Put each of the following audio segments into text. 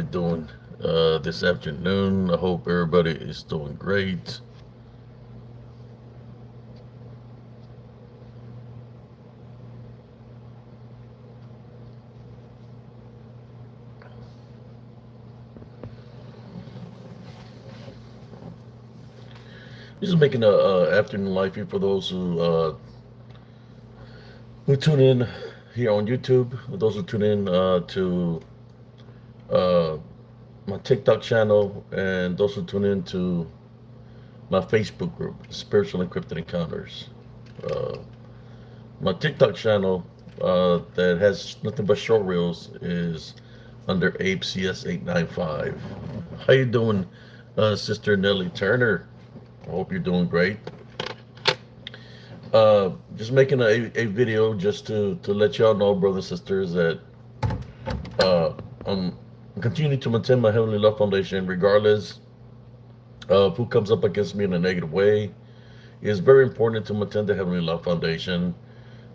doing this afternoon? I hope everybody is doing great. This is making a afternoon life here for those who tune in here on YouTube. Those who tune in to uh, my TikTok channel, and those who tune in to my Facebook group, Spiritual Encrypted Encounters. Uh, my TikTok channel that has nothing but short reels is under ApeCS895. How you doing, Sister Nellie Turner? I hope you're doing great. Just making a video just to let y'all know, brothers and sisters, that uh, I'm continuing to maintain my Heavenly Love Foundation regardless of who comes up against me in a negative way. It's very important to maintain the Heavenly Love Foundation.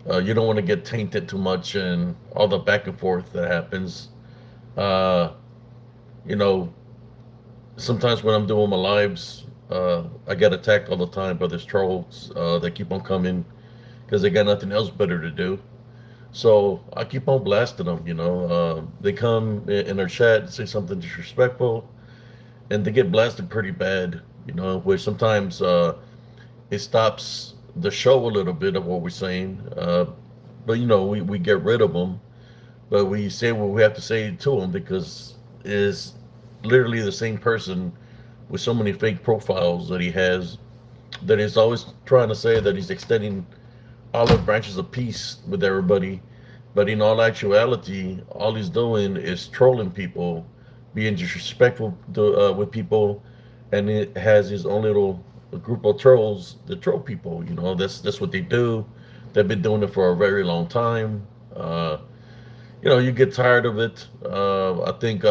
You don't want to get tainted too much and all the back and forth that happens. Uh, you know, Sometimes when I'm doing my lives, I get attacked all the time by these trolls that keep on coming because they got nothing else better to do. So I keep on blasting them. They come in our chat, say something disrespectful, and they get blasted pretty bad. Where sometimes it stops the show a little bit of what we're saying. But we get rid of them, but we say what we have to say to them because it's literally the same person with so many fake profiles that he has, that he's always trying to say that he's extending olive branches of peace with everybody, but in all actuality, all he's doing is trolling people, being disrespectful with people, and it has his own little group of trolls that troll people. That's what they do. They've been doing it for a very long time. You get tired of it. I think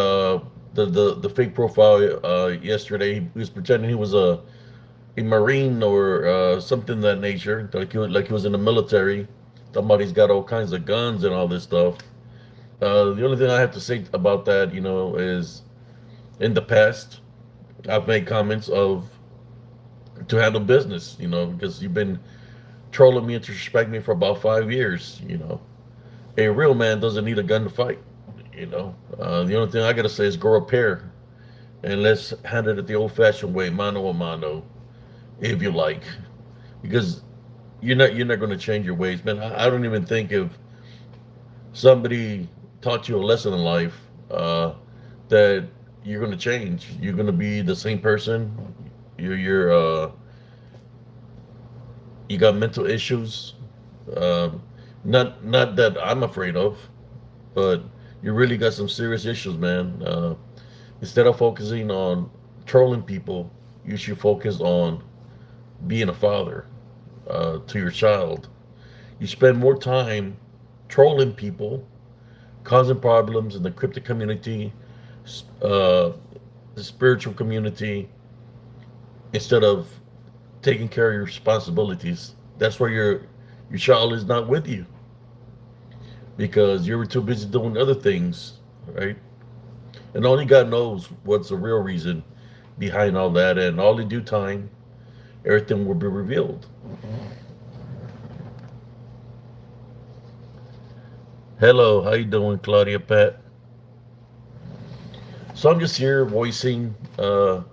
the fake profile yesterday, he was pretending he was a marine or something of that nature, like he was in the military. Talking about he's got all kinds of guns and all this stuff. The only thing I have to say about that, is in the past I've made comments of to handle business, because you've been trolling me and disrespecting me for about 5 years. A real man doesn't need a gun to fight. The only thing I gotta say is grow a pair, and let's handle it the old-fashioned way, mano a mano, if you like, because you're not going to change your ways, man. I don't even think if somebody taught you a lesson in life that you're going to change. You're going to be the same person. You got mental issues. Um, not that I'm afraid of, but you really got some serious issues, man. Instead of focusing on trolling people, you should focus on being a father to your child. You spend more time trolling people, causing problems in the cryptic community, uh, the spiritual community, instead of taking care of your responsibilities. That's why your child is not with you because you were too busy doing other things, right? And only God knows what's the real reason behind all that. And all in due time, everything will be revealed. Hello, how you doing, Claudia Pat? So I'm just here voicing, the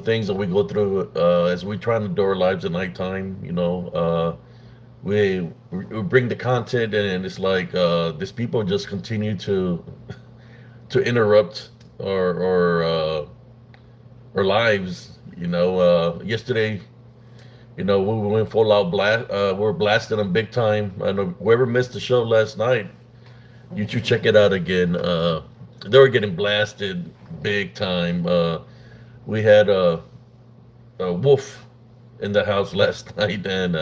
things that we go through as we try to do our lives at nighttime. We bring the content, and it's like these people just continue to interrupt our lives. Yesterday, we went full out blast. We're blasting them big time. I know whoever missed the show last night, you should check it out again. They were getting blasted big time. We had a wolf in the house last night, and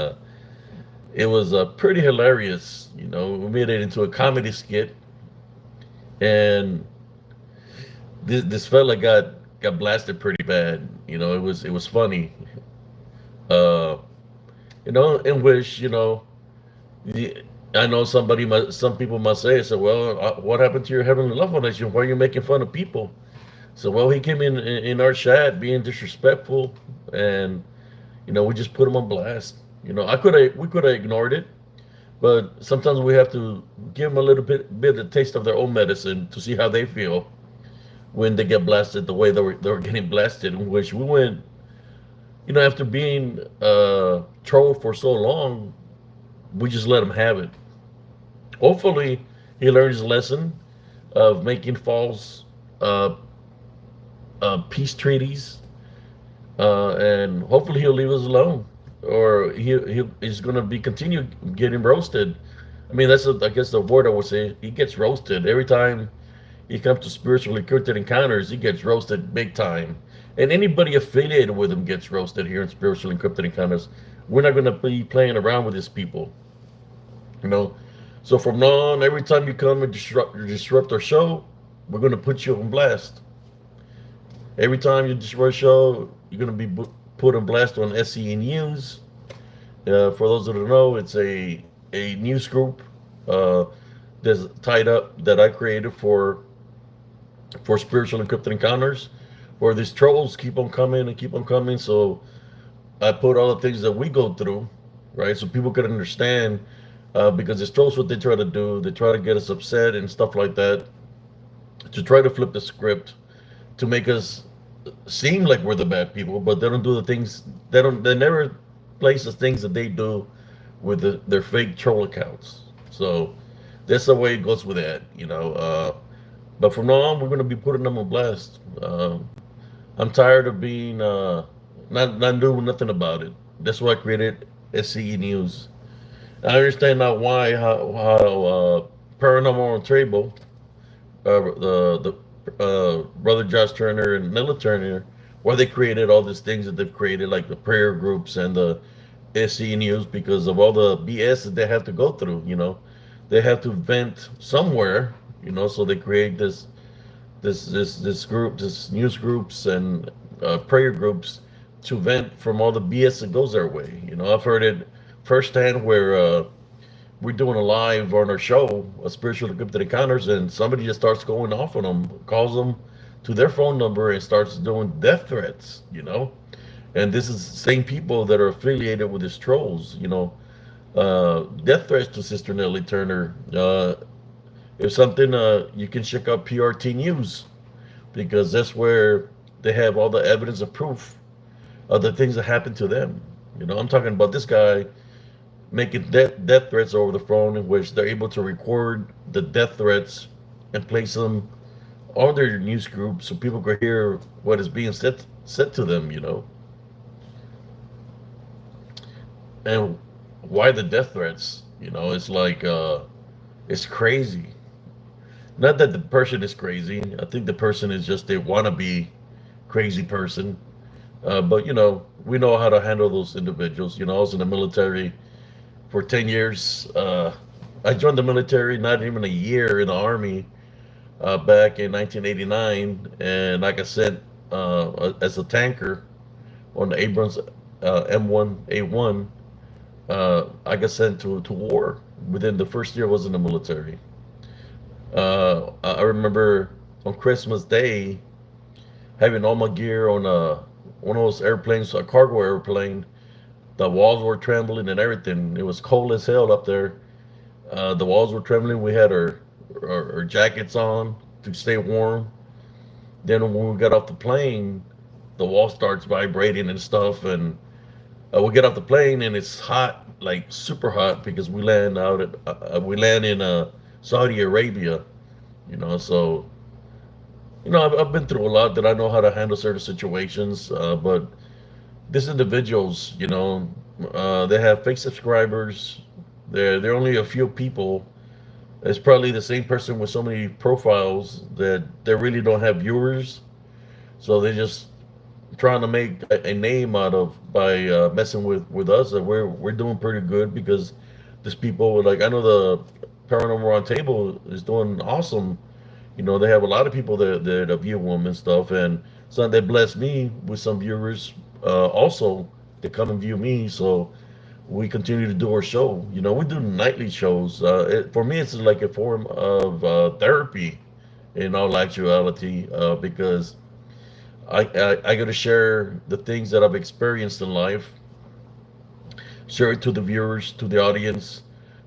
it was pretty hilarious. We made it into a comedy skit, and this fella got blasted pretty bad. It was funny. Uh, in which the I know some people must say, so well, what happened to your Heavenly Love Foundation? Why are you making fun of people? So well, he came in our chat being disrespectful, and we just put him on blast. We could have ignored it, but sometimes we have to give them a little bit of taste of their own medicine to see how they feel when they get blasted the way they were getting blasted. In which we went, after being trolled for so long, we just let him have it. Hopefully, he learned his lesson of making false uh, peace treaties, and hopefully he'll leave us alone, or he's going to be continue getting roasted. I mean, I guess the word I would say. He gets roasted every time he comes to spiritually encrypted encounters. He gets roasted big time, and anybody affiliated with him gets roasted here in spiritually encrypted encounters. We're not going to be playing around with these people, you know. So from now on, every time you come and disrupt our show, we're going to put you on blast. Every time you disrupt our show, you're going to be put on blast on SCE News. For those that don't know, it's a news group uh, that's tied up that I created for spiritual encrypted encounters, where these trolls keep on coming and keep on coming. So I put all the things that we go through, right, so people can understand. Because these trolls, what they try to do, they try to get us upset and stuff like that, to try to flip the script to make us seem like we're the bad people, but they don't do the things. They never place the things that they do with their fake troll accounts. So that's the way it goes with that. But from now on, we're going to be putting them on blast. I'm tired of being not doing nothing about it. That's why I created SCE News. I understand now why how Paranormal Table, the brother Josh Turner and Nilla Turner, why they created all these things that they've created, like the prayer groups and the SC News, because of all the BS that they have to go through. They have to vent somewhere. So they create this group, this news groups and prayer groups to vent from all the BS that goes their way. I've heard it firsthand where we're doing a live on our show, a spiritual encrypted encounters, and somebody just starts going off on them, calls them to their phone number and starts doing death threats. And this is the same people that are affiliated with these trolls. Death threats to Sister Nellie Turner. If something, you can check out PRT News, because that's where they have all the evidence of proof of the things that happened to them. I'm talking about this guy making death threats over the phone, in which they're able to record the death threats and place them on their news group so people can hear what is being said to them. And why the death threats? It's like it's crazy. Not that the person is crazy. I think the person is just a wannabe crazy person. But we know how to handle those individuals. I was in the military for 10 years. I joined the military not even a year in the army, back in 1989, and I got sent as a tanker on the Abrams M1A1. I got sent to war within the first year I was in the military. I remember on Christmas Day having all my gear on one of those airplanes, a cargo airplane. The walls were trembling and everything. It was cold as hell up there. The walls were trembling. We had our jackets on to stay warm. Then when we got off the plane, the wall starts vibrating and stuff. And we get off the plane and it's hot, like super hot, because we land in Saudi Arabia. So I've been through a lot, that I know how to handle certain situations. But these individuals, they have fake subscribers. They're only a few people. It's probably the same person with so many profiles that they really don't have viewers. So they're just trying to make a name out of by messing with us. That we're doing pretty good, because there's people like, I know the Paranormal Roundtable is doing awesome. They have a lot of people that view them and stuff, and so they bless me with some viewers also, they come and view me. So we continue to do our show. We do nightly shows. For me, it's like a form of therapy, in all actuality, because I got to share the things that I've experienced in life, share it to the viewers, to the audience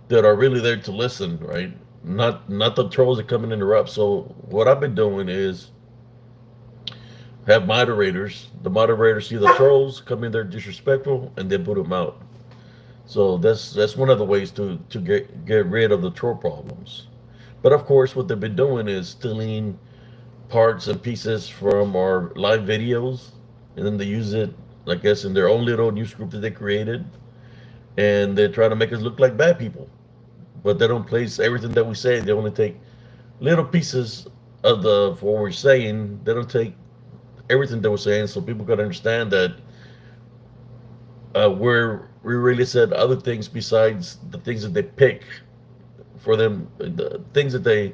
that are really there to listen, right? Not the trolls that come and interrupt. So what I've been doing is have moderators. The moderators see the trolls come in there disrespectful, and they boot them out. So that's one of the ways to get rid of the troll problems. But of course, what they've been doing is stealing parts and pieces from our live videos, and then they use it, I guess, in their own little news group that they created, and they're trying to make us look like bad people. But they don't place everything that we say. They only take little pieces of the what we're saying. They don't take everything that we're saying, so people can understand that we really said other things besides the things that they pick for them, the things that they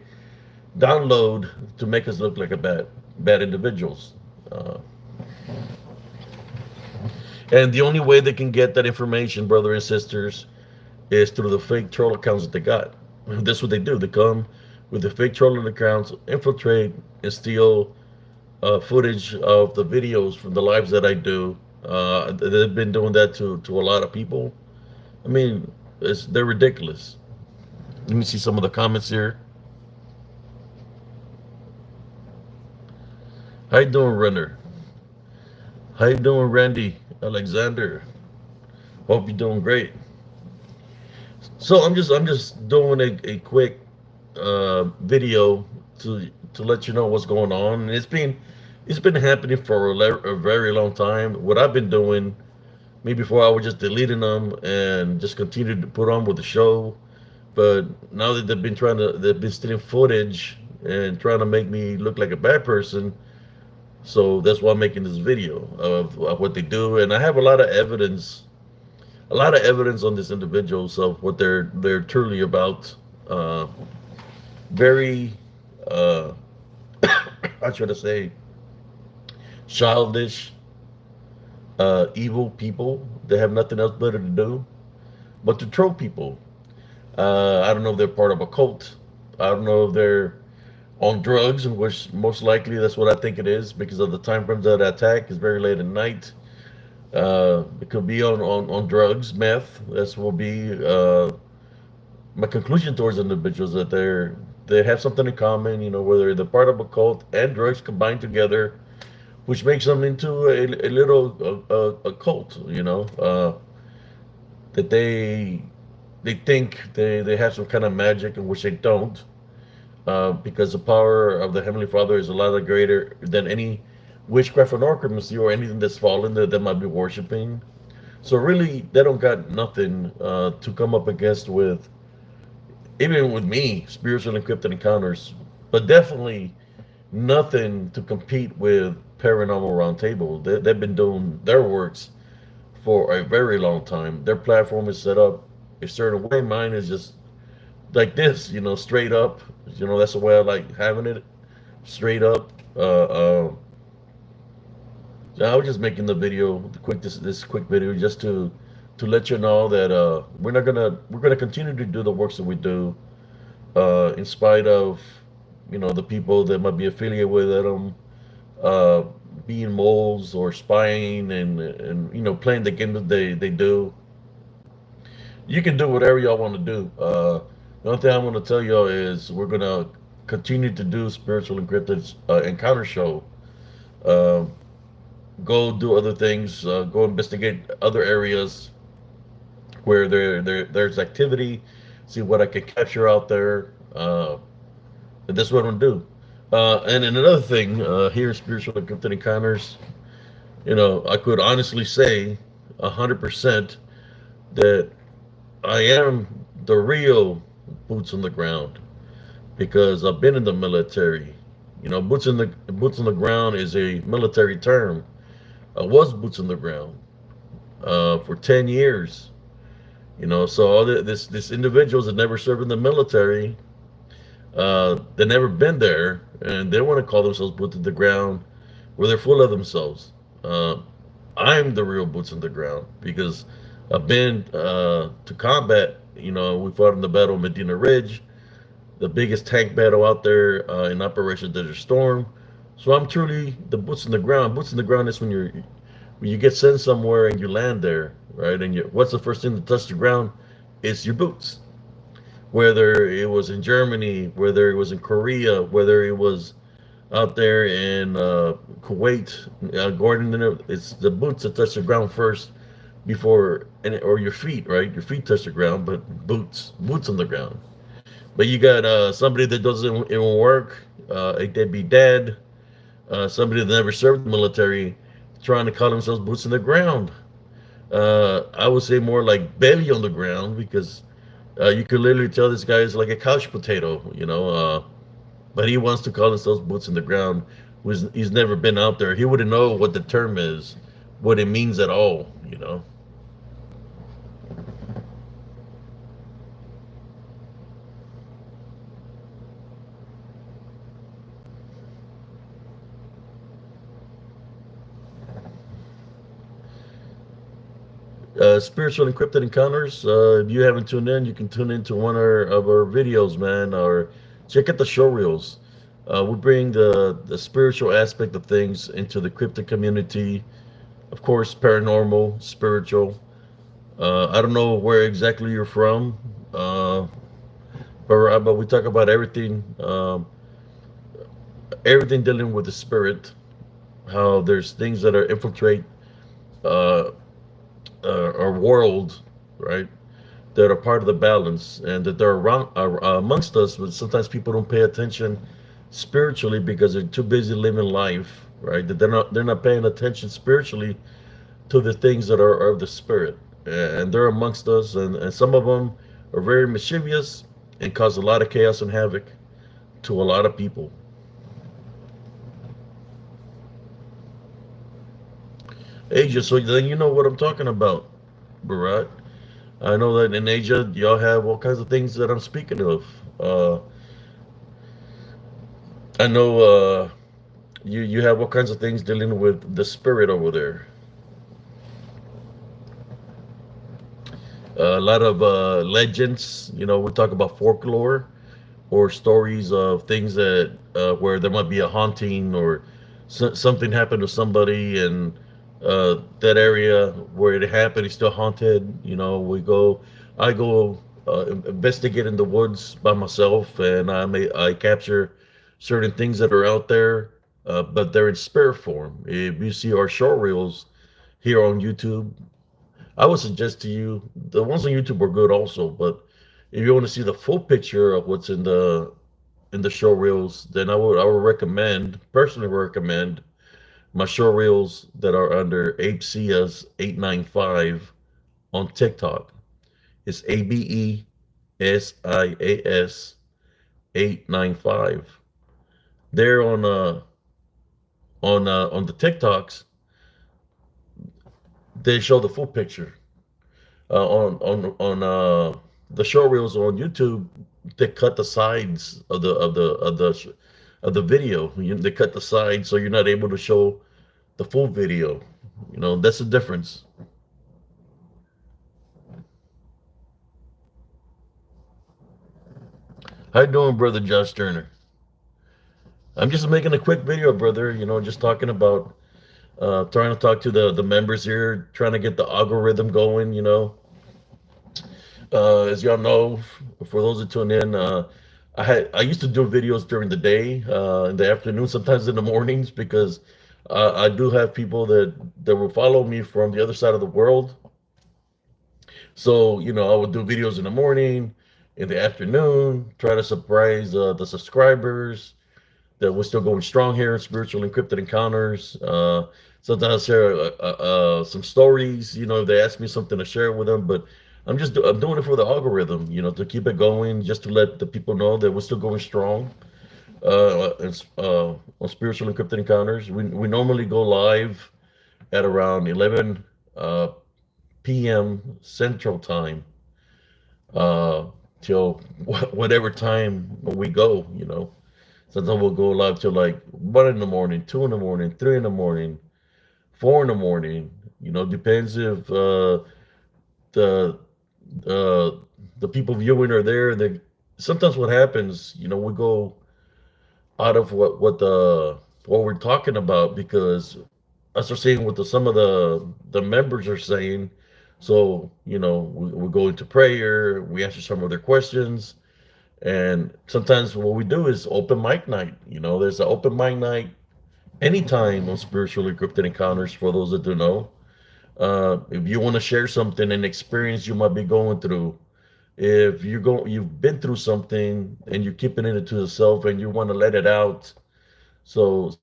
download to make us look like a bad individuals. Uh, and the only way they can get that information, brother and sisters, is through the fake troll accounts that they got. That's what they do. They come with the fake trolling accounts, infiltrate, and steal footage of the videos from the lives that I do. They've been doing that to a lot of people. I mean, they're ridiculous. Let me see some of the comments here. How you doing, Renner? How you doing, Randy Alexander? Hope you're doing great. So I'm just doing a quick video to let you know what's going on. And it's been happening for a very long time. What I've been doing, maybe before I was just deleting them and just continue to put on with the show. But now that they've been stealing footage and trying to make me look like a bad person. So that's why I'm making this video of what they do, and I have a lot of evidence on these individuals of what they're truly about. Uh, Very, uh, how should I say, childish, evil people that have nothing else better to do but to troll people. I don't know if they're part of a cult. I don't know if they're on drugs, in which most likely that's what I think it is because of the time frames of the attack is very late at night. It could be on drugs, meth. This will be my conclusion towards individuals that they have something in common. Whether they're part of a cult and drugs combined together, which makes them into a little a cult. That they think they have some kind of magic in which they don't, because the power of the Heavenly Father is a lot greater than any witchcraft or necromancy or anything that's fallen that they might be worshiping. So really, they don't got nothing to come up against with, even with me, spiritual encrypted encounters, but definitely nothing to compete with Paranormal Roundtable. They've been doing their works for a very long time. Their platform is set up a certain way. Mine is just like this, straight up. That's the way I like having it, straight up. I was just making the video, this quick video, just to let you know that we're gonna continue to do the works that we do, in spite of the people that might be affiliated with them, uh, being moles or spying and playing the game that they do. You can do whatever y'all want to do. The only thing I'm going to tell y'all is we're going to continue to do spiritual encrypted encounter show. Uh, Go do other things. Go investigate other areas where there's activity. See what I can capture out there. And that's what I'm gonna do. And then another thing, here in spiritual encrypted encounters, I could honestly say 100% that I am the real boots on the ground because I've been in the military. Boots on the ground is a military term. I was boots on the ground for 10 years. So all this individuals that never served in the military, they never been there, and they want to call themselves boots on the ground, where they're full of themselves. I'm the real boots on the ground because I've been to combat. We fought in the Battle of Medina Ridge, the biggest tank battle out there in Operation Desert Storm. So I'm truly the boots in the ground. Boots in the ground is when you get sent somewhere and you land there, right? And what's the first thing to touch the ground? It's your boots. Whether it was in Germany, whether it was in Korea, whether it was out there in Kuwait, Gordon, it's the boots that touch the ground first before, or your feet, right? Your feet touch the ground, but boots on the ground. But you got somebody that doesn't even work, a deadbeat dad, somebody that never served the military, trying to call themselves boots on the ground. I would say more like belly on the ground because you could literally tell this guy is like a couch potato. But he wants to call himself boots on the ground. He's never been out there. He wouldn't know what the term is, what it means at all. Spiritual encrypted encounters. If you haven't tuned in, you can tune into one of our videos, man, or check out the show reels. We bring the spiritual aspect of things into the cryptid community. Of course, paranormal, spiritual. I don't know where exactly you're from, but we talk about everything dealing with the spirit. How there's things that are infiltrate uh, our world, right? That are part of the balance, and that they're around amongst us. But sometimes people don't pay attention spiritually because they're too busy living life, right? That they're not paying attention spiritually to the things that are of the spirit, and they're amongst us, and some of them are very mischievous and cause a lot of chaos and havoc to a lot of people. Asia, so then you know what I'm talking about, Barat. I know that in Asia, y'all have all kinds of things that I'm speaking of. I know you have all kinds of things dealing with the spirit over there. A lot of legends. We talk about folklore or stories of things that where there might be a haunting or something happened to somebody, and that area where it happened is still haunted. I go investigate in the woods by myself, and I capture certain things that are out there, but they're in spirit form. If you see our short reels here on YouTube, I would suggest to you the ones on YouTube are good also, but if you want to see the full picture of what's in the show reels, then I would personally recommend my show reels that are under AbeSias895 on TikTok. It's ABESIAS 895. There on the TikToks, they show the full picture. On the show reels on YouTube, they cut the sides of the video. They cut the sides so you're not able to show the full video. That's the difference. How you doing, brother Josh Turner? I'm just making a quick video, brother. Just talking about trying to talk to the members here, trying to get the algorithm going. As y'all know, for those that tune in, I used to do videos during the day, in the afternoon, sometimes in the mornings, because I do have people that will follow me from the other side of the world. So I would do videos in the morning, in the afternoon, try to surprise the subscribers that we're still going strong here in spiritual encrypted encounters. Sometimes I share some stories. If they ask me something to share with them, but I'm doing it for the algorithm. To keep it going, just to let the people know that we're still going strong. On spiritual encrypted encounters, we normally go live at around 11 p.m. Central Time, uh, till whatever time we go. Sometimes we'll go live till like 1 in the morning, 2 in the morning, 3 in the morning, 4 in the morning. Depends if the uh, the people viewing are there. They sometimes what happens, we go out of what we're talking about because us are seeing what some of the members are saying. So we go into prayer, we answer some of their questions, and sometimes what we do is open mic night. There's an open mic night anytime on spiritually encrypted encounters. For those that do know, if you want to share something, an experience you might be going through, if you've been through something and you're keeping it to yourself and you want to let it out, so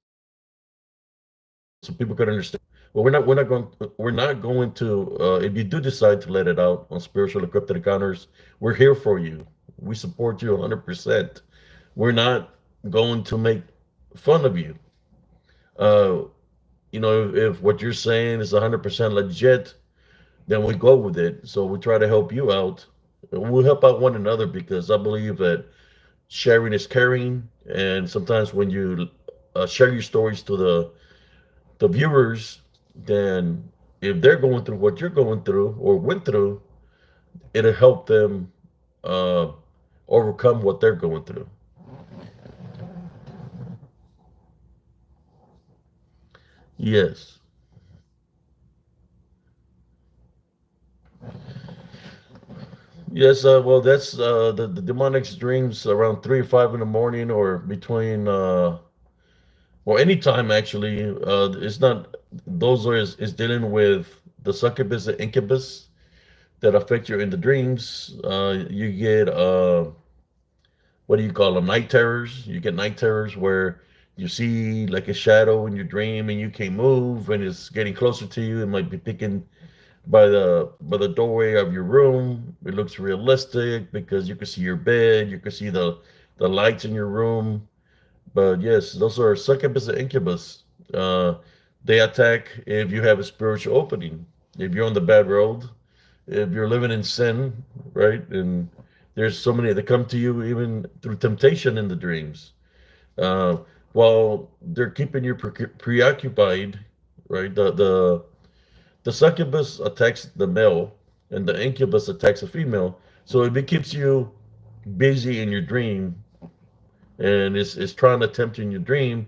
people can understand. Well, we're not going to. If you do decide to let it out on spiritual encrypted encounters, we're here for you. We support you 100%. We're not going to make fun of you. Uh, if what you're saying is 100% legit, then we go with it. So we try to help you out. We'll help out one another because I believe that sharing is caring. And sometimes when you share your stories to the viewers, then if they're going through what you're going through or went through, it'll help them uh, overcome what they're going through. Yes. Yes, well, that's the demonic dreams around 3 or 5 in the morning, or between well, anytime actually. It's not those are is dealing with the succubus and incubus that affect you in the dreams. You get what do you call them? Night terrors. You get night terrors where you see like a shadow in your dream and you can't move and it's getting closer to you. It might be picking by the doorway of your room. It looks realistic because you can see your bed, you can see the lights in your room. But yes, those are succubus and incubus. Uh, they attack if you have a spiritual opening. If you're on the bad road, if you're living in sin, right? And there's so many that come to you even through temptation in the dreams. Uh, while they're keeping you preoccupied, right? The succubus attacks the male, and the incubus attacks the female. So if it keeps you busy in your dream, and is trying to tempt you in your dream,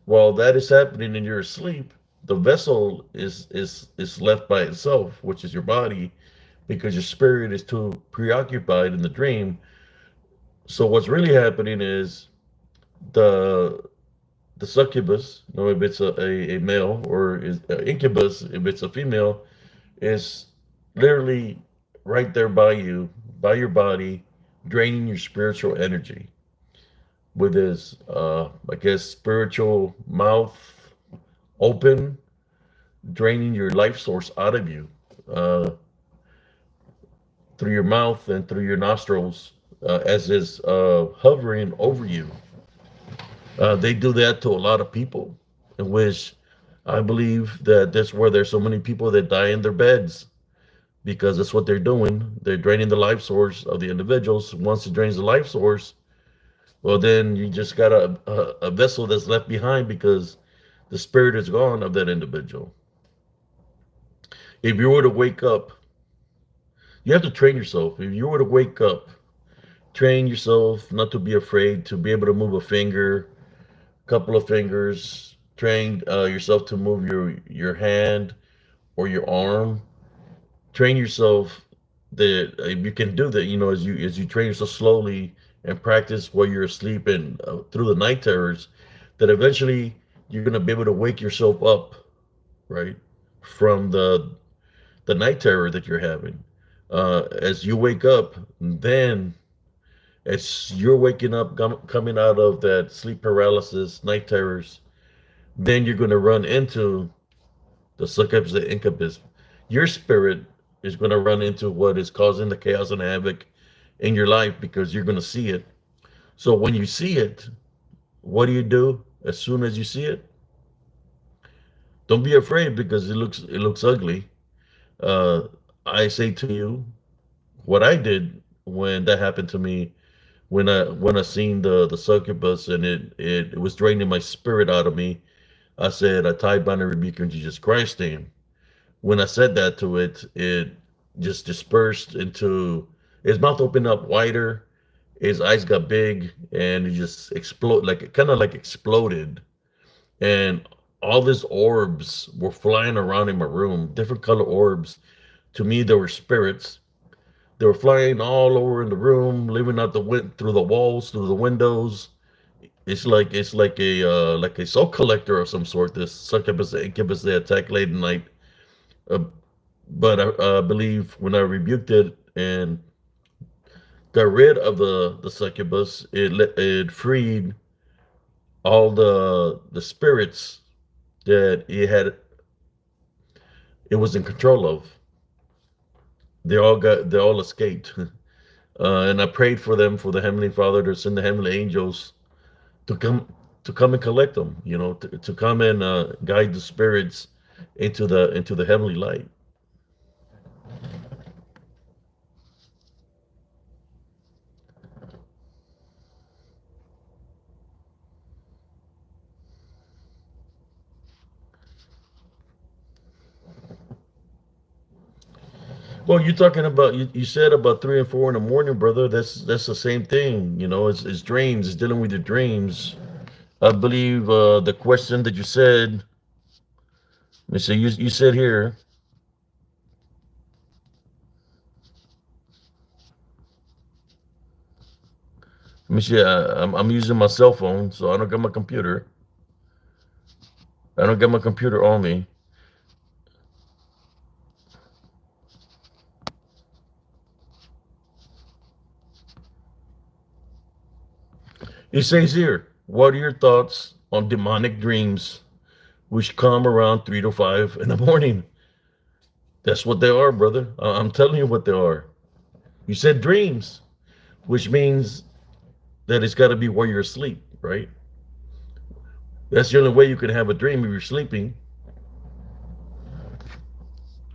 while that is happening and you're asleep, the vessel is left by itself, which is your body, because your spirit is too preoccupied in the dream. So what's really happening is the the succubus, if it's a male, or is incubus, if it's a female, is literally right there by you, by your body, draining your spiritual energy with his, I guess, spiritual mouth open, draining your life source out of you uh, through your mouth and through your nostrils, as is hovering over you. They do that to a lot of people, in which I believe that that's where there's so many people that die in their beds because that's what they're doing. They're draining the life source of the individuals. Once it drains the life source, well, then you just got a vessel that's left behind because the spirit is gone of that individual. If you were to wake up, you have to train yourself. If you were to wake up, train yourself not to be afraid, to be able to move a finger, couple of fingers. Train yourself to move your hand or your arm. Train yourself that you can do that. As you train yourself slowly and practice while you're asleep and through the night terrors, that eventually you're gonna be able to wake yourself up, right, from the night terror that you're having. As you wake up, then as you're waking up, coming out of that sleep paralysis, night terrors, then you're going to run into the succubus, the incubus. Your spirit is going to run into what is causing the chaos and havoc in your life because you're going to see it. So when you see it, what do you do as soon as you see it? Don't be afraid because it looks ugly. Uh, I say to you, what I did when that happened to me, when I seen the succubus and it was draining my spirit out of me. I said, I tie, bind, and rebuke in Jesus Christ's name. When I said that to it, just dispersed into his mouth opened up wider, his eyes got big, and it just explode like it kind of like exploded, and all these orbs were flying around in my room, different color orbs. To me, they were spirits. They were flying all over in the room, living out the wind through the walls, through the windows. It's like a soul collector of some sort. This succubus, incubus, they attack late at night. Uh, but I believe when I rebuked it and got rid of the succubus, it freed all the spirits that it was in control of. They all escaped. And I prayed for them, for the Heavenly Father to send the heavenly angels to come to come and collect them, to come and guide the spirits into the heavenly light. Well, you're talking about you said about 3 and 4 in the morning, brother. That's the same thing. It's dreams. It's dealing with your dreams. I believe the question that you said. Let me see. You said here. Let me see. I'm using my cell phone, so I don't got my computer. I don't got my computer on me. It says here, what are your thoughts on demonic dreams which come around 3 to 5 in the morning? That's what they are, brother. I'm telling you what they are. You said dreams, which means that it's got to be while you're asleep, right? That's the only way you can have a dream if you're sleeping.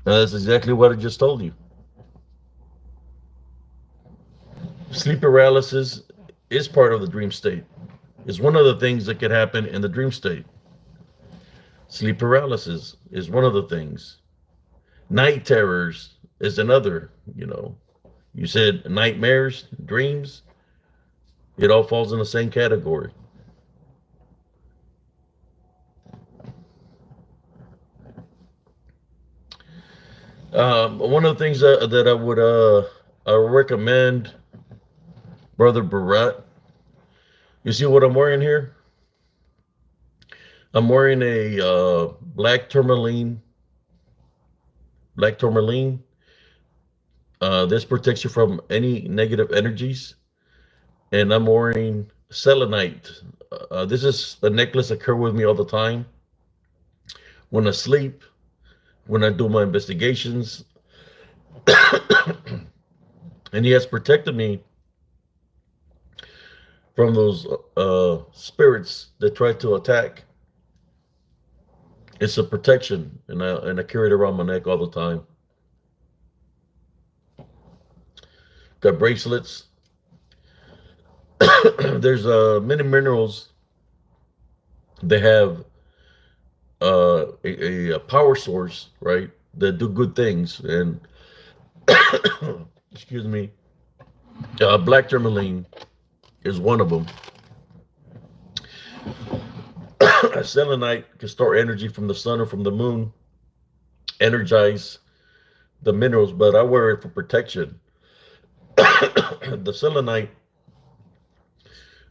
And that's exactly what I just told you. Sleep paralysis is part of the dream state. It's one of the things that could happen in the dream state. Sleep paralysis is one of the things. Night terrors is another. You said nightmares, dreams, it all falls in the same category. One of the things that I recommend, Brother Barat, you see what I'm wearing here? I'm wearing a black tourmaline. This protects you from any negative energies. And I'm wearing selenite. This is a necklace that carry with me all the time. When I sleep, when I do my investigations, and he has protected me from those spirits that try to attack. It's a protection, and I carry it around my neck all the time. Got bracelets. There's many minerals. They have a power source, right? That do good things, and excuse me, black tourmaline is one of them. Selenite can store energy from the sun or from the moon, energize the minerals, but I wear it for protection. The selenite,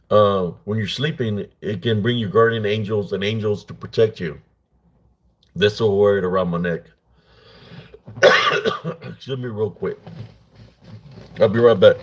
when you're sleeping, it can bring you guardian angels and angels to protect you. That's what I wear it around my neck. Excuse me, real quick. I'll be right back.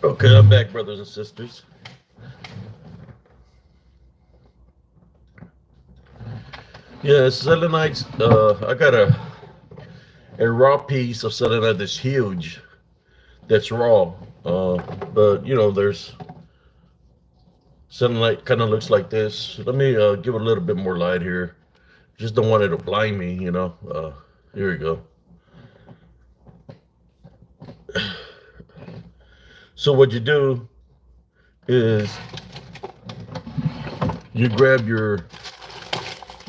Okay, I'm back, brothers and sisters. Yeah, selenites. I got a raw piece of selenite that's huge, that's raw. But you know, there's selenite kind of looks like this. Let me give it a little bit more light here. Just don't want it to blind me, you know. Here we go. So what you do is you grab your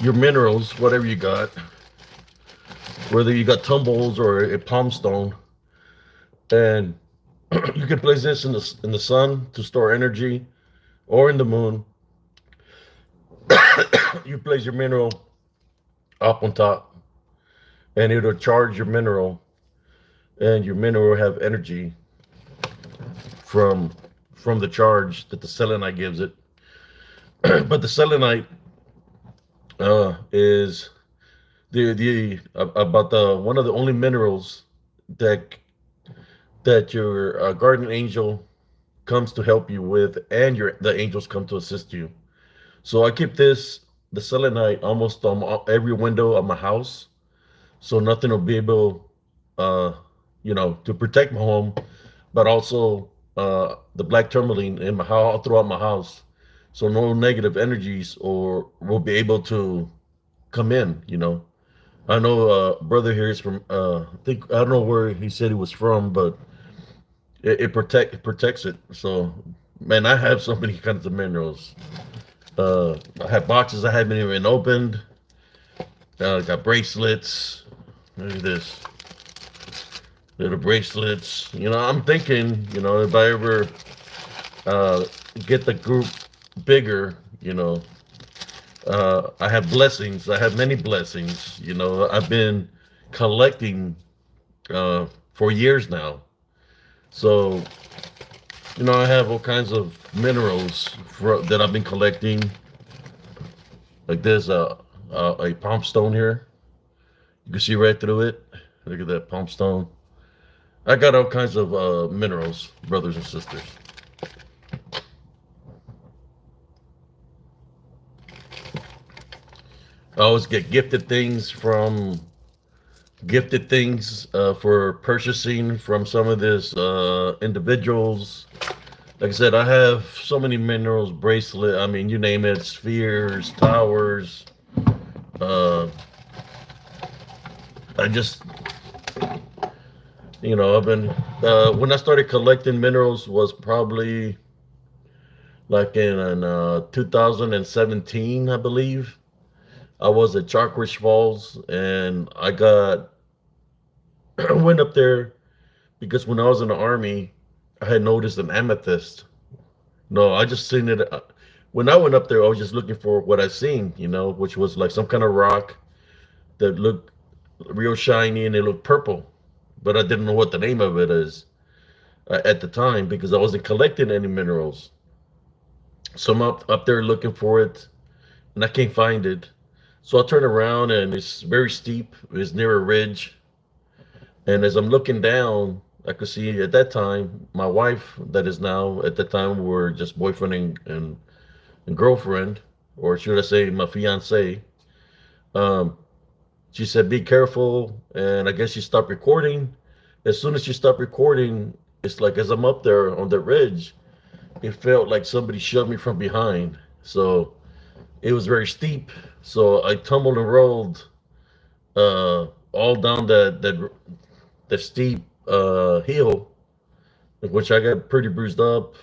minerals, whatever you got, whether you got tumbles or a palm stone, and you can place this in the sun to store energy, or in the moon. You place your mineral up on top, and it'll charge your mineral, and your mineral will have energy from the charge that the selenite gives it. But the selenite is the about the one of the only minerals that your guardian angel comes to help you with, and the angels come to assist you. So I keep the selenite almost on every window of my house, so nothing will be able, you know, to protect my home, but also the black tourmaline in my house, throughout my house, so no negative energies or will be able to come in. You know, I know brother here is from I think I don't know where he said he was from, but it protects it. So man, I have so many kinds of minerals. I have boxes I haven't even opened. Got bracelets. Look at this. Little bracelets. You know, I'm thinking, you know, if I ever uh, get the group bigger, you know, I have blessings. I have many blessings. You know, I've been collecting for years now. So, you know, I have all kinds of minerals that I've been collecting. Like there's a palm stone here. You can see right through it. Look at that palm stone. I got all kinds of minerals, brothers and sisters. I always get gifted things for purchasing from some of these individuals. Like I said, I have so many minerals, bracelet. I mean, you name it, spheres, towers. Uh, I just, you know, I've been when I started collecting minerals was probably like in 2017, I believe. I was at Chalkridge Falls, and I went up there because when I was in the army, I had noticed an amethyst. No, I just seen it. When I went up there, I was just looking for what I seen, you know, which was like some kind of rock that looked real shiny and it looked purple, but I didn't know what the name of it is at the time because I wasn't collecting any minerals. So I'm up there looking for it, and I can't find it. So I turn around, and it's very steep. It's near a ridge, and as I'm looking down, I could see at that time my wife, that is now at the time we were just boyfriend and girlfriend, or should I say my fiance. Um, she said, "Be careful," and I guess she stopped recording. As soon as she stopped recording, it's like as I'm up there on the ridge, it felt like somebody shoved me from behind. So it was very steep. So I tumbled and rolled all down that steep hill, which I got pretty bruised up.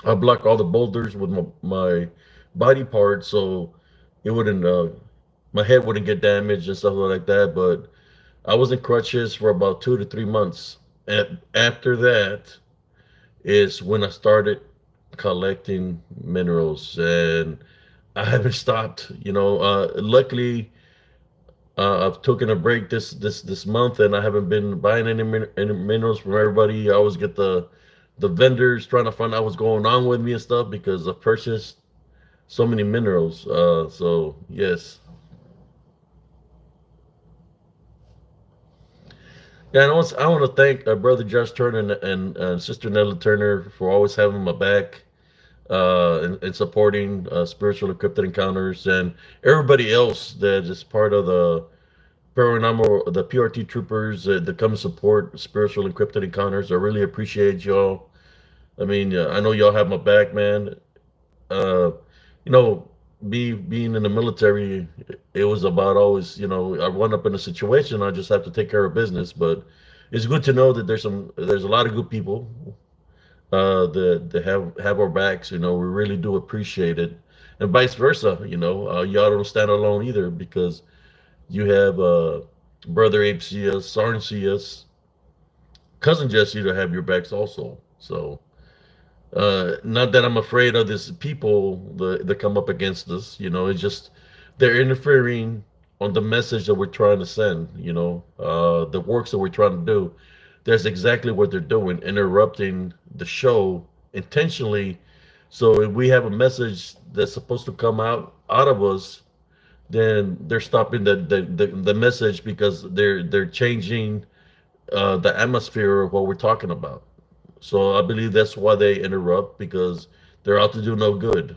I blocked all the boulders with my body part, so it wouldn't my head wouldn't get damaged and stuff like that. But I was in crutches for about 2 to 3 months, and after that is when I started collecting minerals, and I haven't stopped. You know, luckily I've taken a break this month, and I haven't been buying any minerals from everybody. I always get the vendors trying to find out what's going on with me and stuff because I've purchased so many minerals. So yes, yeah. And I want to thank brother Josh Turner and sister Nella Turner for always having my back and supporting spiritual encrypted encounters, and everybody else that is part of paranormal, the PRT troopers that come support spiritual and cryptid encounters. I really appreciate y'all. I mean, I know y'all have my back, man. Uh, you know, being in the military, it was about always, I run up in a situation, I just have to take care of business. But it's good to know that there's a lot of good people that have our backs. We really do appreciate it, and vice versa. Y'all don't stand alone either, because you have brother Abe see us, Sarn see us, cousin Jesse to have your backs also. So not that I'm afraid of these people that come up against us. It's just they're interfering on the message that we're trying to send. The works that we're trying to do. That's exactly what they're doing, interrupting the show intentionally. So if we have a message that's supposed to come out of us, then they're stopping the message, because they're changing the atmosphere of what we're talking about. So I believe that's why they interrupt, because they're out to do no good.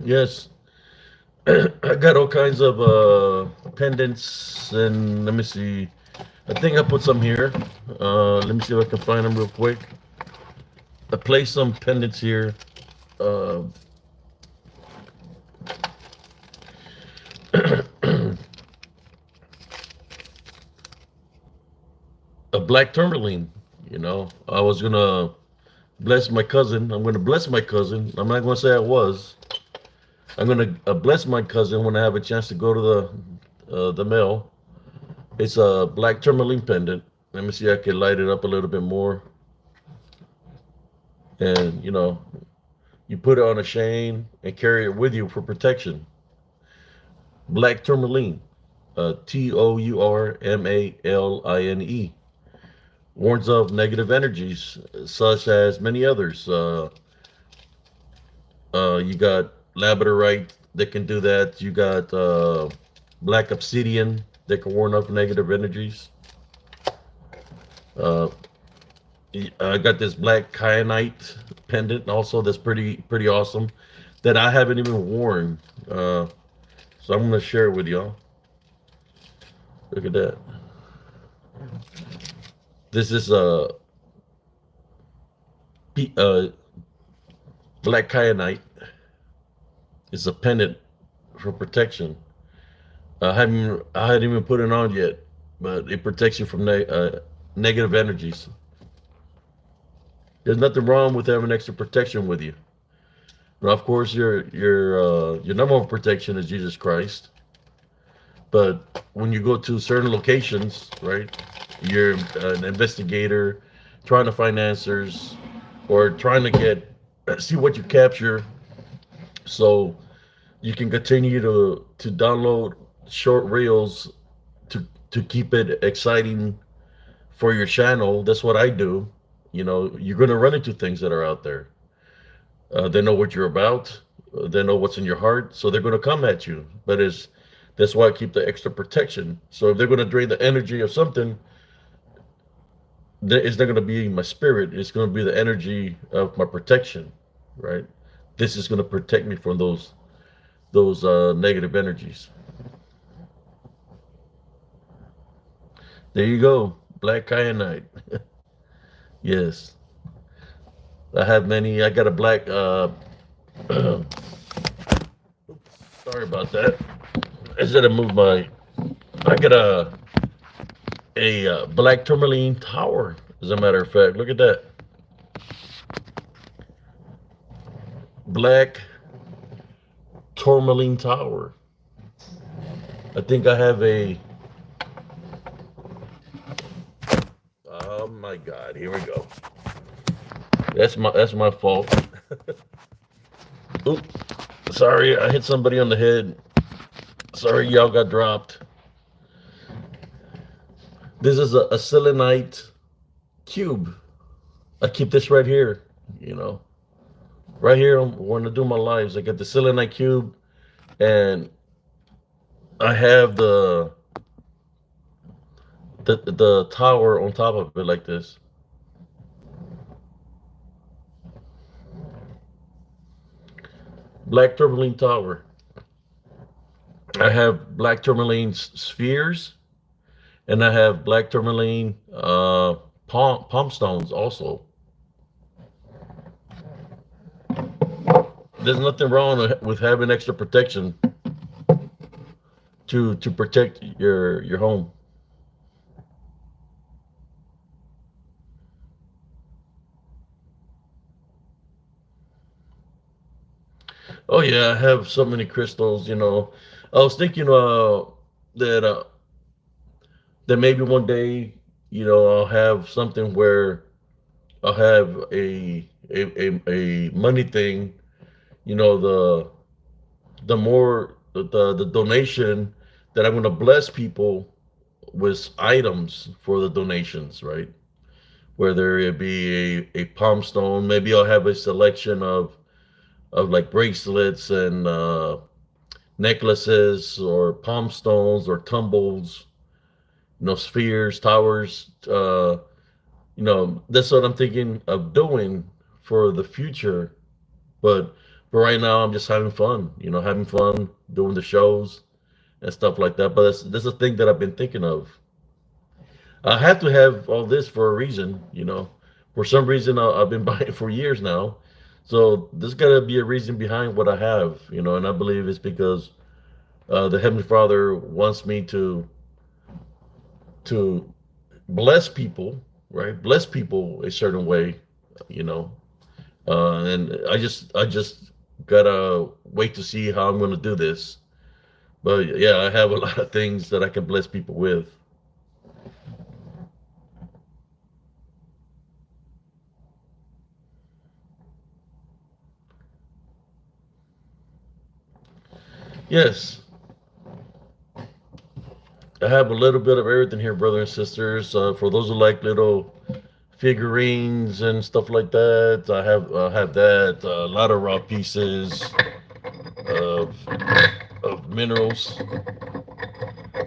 Yes, I got all kinds of pendants, and let me see. I think I put some here. Let me see if I can find them real quick. I placed some pendants here. Uh, a black tourmaline. I was gonna bless my cousin. I'm gonna bless my cousin. I'm not gonna say I was. I'm gonna bless my cousin when I have a chance to go to the mail. It's a black tourmaline pendant. Let me see. I can light it up a little bit more, and you put it on a chain and carry it with you for protection. Black tourmaline, Tourmaline, warns of negative energies, such as many others. You got labradorite that can do that. You got black obsidian that can warn off negative energies. Uh, I got this black kyanite pendant also that's pretty awesome, that I haven't even worn. So I'm gonna share it with y'all. Look at that. This is uh black kyanite. It's a pendant for protection. I hadn't even put it on yet, but it protects you from negative energies. There's nothing wrong with having extra protection with you. Now, of course, your number one protection is Jesus Christ. But when you go to certain locations, right, you're an investigator trying to find answers, or trying to see what you capture, so you can continue to download short reels to keep it exciting for your channel. That's what I do. You're going to run into things that are out there. They know what you're about. They know what's in your heart, so they're going to come at you. But that's why I keep the extra protection. So if they're going to drain the energy of something, it's not going to be my spirit. It's going to be the energy of my protection, right? This is going to protect me from those negative energies. There you go, black kyanite. Yes, I have many. I got a black. Sorry about that. I should have moved my. I got a black tourmaline tower. As a matter of fact, look at that. Black tourmaline tower. I think I have a. Oh my God! Here we go. That's my fault. Oops. Sorry, I hit somebody on the head. Sorry, y'all got dropped. This is a selenite cube. I keep this right here. Right here when I do my lives. I get the selenite cube, and I have the tower on top of it like this. Black tourmaline tower. I have black tourmaline spheres, and I have black tourmaline palm stones also. There's nothing wrong with having extra protection to protect your home. Oh yeah, I have so many crystals. I was thinking that that maybe one day, I'll have something where I'll have a money thing. The more the donation that I'm going to bless people with items for the donations, right? Whether it be a palm stone, maybe I'll have a selection of like bracelets and necklaces or palm stones or tumbles, spheres, towers. That's what I'm thinking of doing for the future. But for right now, I'm just having fun. Having fun doing the shows and stuff like that. But that's a thing that I've been thinking of. I have to have all this for a reason. For some reason, I've been buying for years now. So there's got to be a reason behind what I have. And I believe it's because the Heavenly Father wants me to bless people, right? Bless people a certain way, you know. And I just gotta wait to see how I'm gonna do this. But yeah, I have a lot of things that I can bless people with. Yes, I have a little bit of everything here, brothers and sisters. For those who like little figurines and stuff like that, I have that. A lot of raw pieces of of minerals.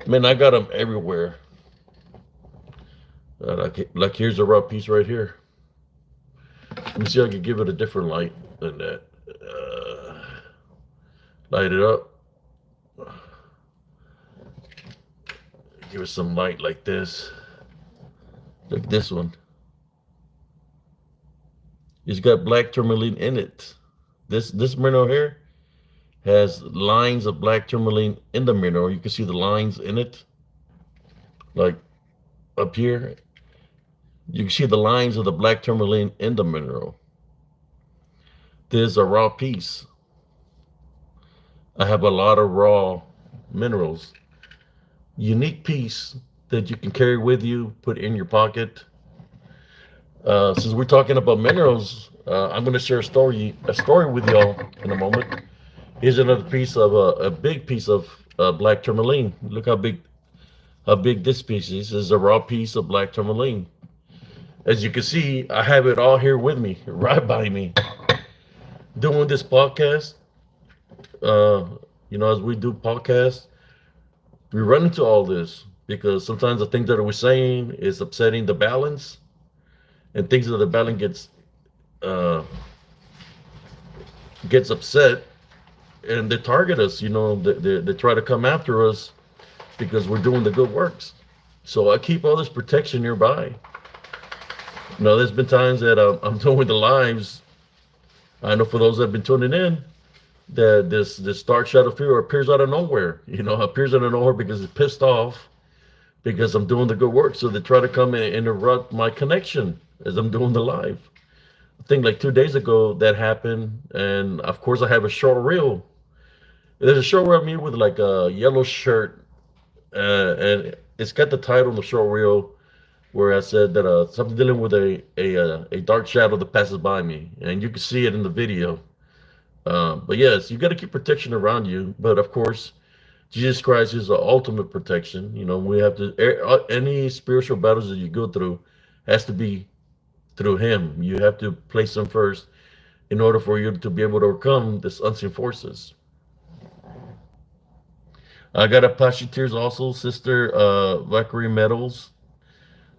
Man, I got them everywhere. Like here's a raw piece right here. Let me see if I can give it a different light than that. Light it up. Give it some light like this. Like this one. It's got black tourmaline in it. This mineral here has lines of black tourmaline in the mineral. You can see the lines in it. Like up here, you can see the lines of the black tourmaline in the mineral. There's a raw piece. I have a lot of raw minerals. Unique piece that you can carry with you, put in your pocket. Since we're talking about minerals, I'm going to share a story with y'all in a moment. Here's another piece of a big piece of black tourmaline. Look how big this piece is. This is a raw piece of black tourmaline. As you can see, I have it all here with me, right by me. Doing this podcast, uh, as we do podcasts, we run into all this because sometimes the things that we're saying is upsetting the balance, and things that the balance uh, gets upset, and they target us. They try to come after us because we're doing the good works. So I keep all this protection nearby. There's been times that I'm doing the lives. I know for those that have been tuning in, that this dark shadow figure appears out of nowhere. Appears out of nowhere because it's pissed off because I'm doing the good work. So they try to come and interrupt my connection as I'm doing the live. I think like 2 days ago that happened, and of course I have a short reel. There's a short reel of me with like a yellow shirt, and it's got the title on the short reel where I said that something dealing with a dark shadow that passes by me, and you can see it in the video. But yes, you got to keep protection around you. But of course, Jesus Christ is the ultimate protection. We have to any spiritual battles that you go through has to be through Him. You have to place Him first in order for you to be able to overcome this unseen forces. I got Apache Tears also, Sister Valkyrie Metals.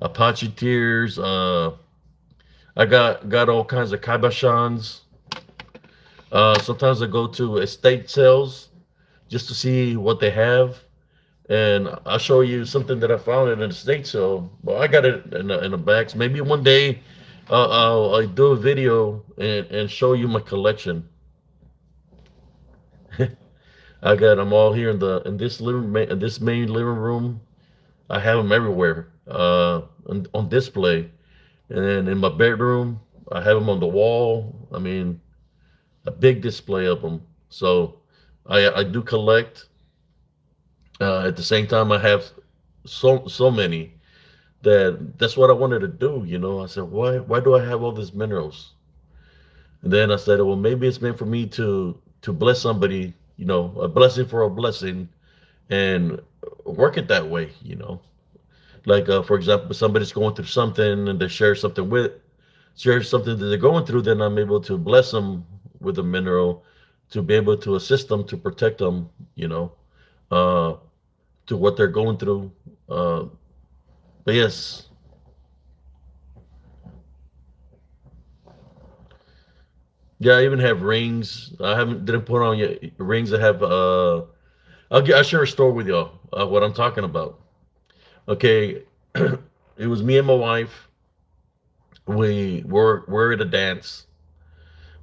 Apache tears. I got all kinds of kibashans. Sometimes I go to estate sales just to see what they have, and I'll show you something that I found in an estate sale. Well, I got it in a box. Maybe one day I'll do a video and show you my collection. I got them all here in this in this main living room. I have them everywhere on display, and then in my bedroom I have them on the wall. I mean, a big display of them. So I do collect. At the same time, I have so many that's what I wanted to do. You know, I said, why do I have all these minerals? And then I said, well, maybe it's meant for me to bless somebody. You know, a blessing for a blessing, and work it that way. You know, like for example, somebody's going through something and they share something that they're going through, then I'm able to bless them with a mineral to be able to assist them to protect them. You know, uh, to what they're going through. But yes, yeah, I even have rings. I haven't didn't put on yet rings that have. I'll share a story with y'all. What I'm talking about. Okay, it was me and my wife. We were at a dance.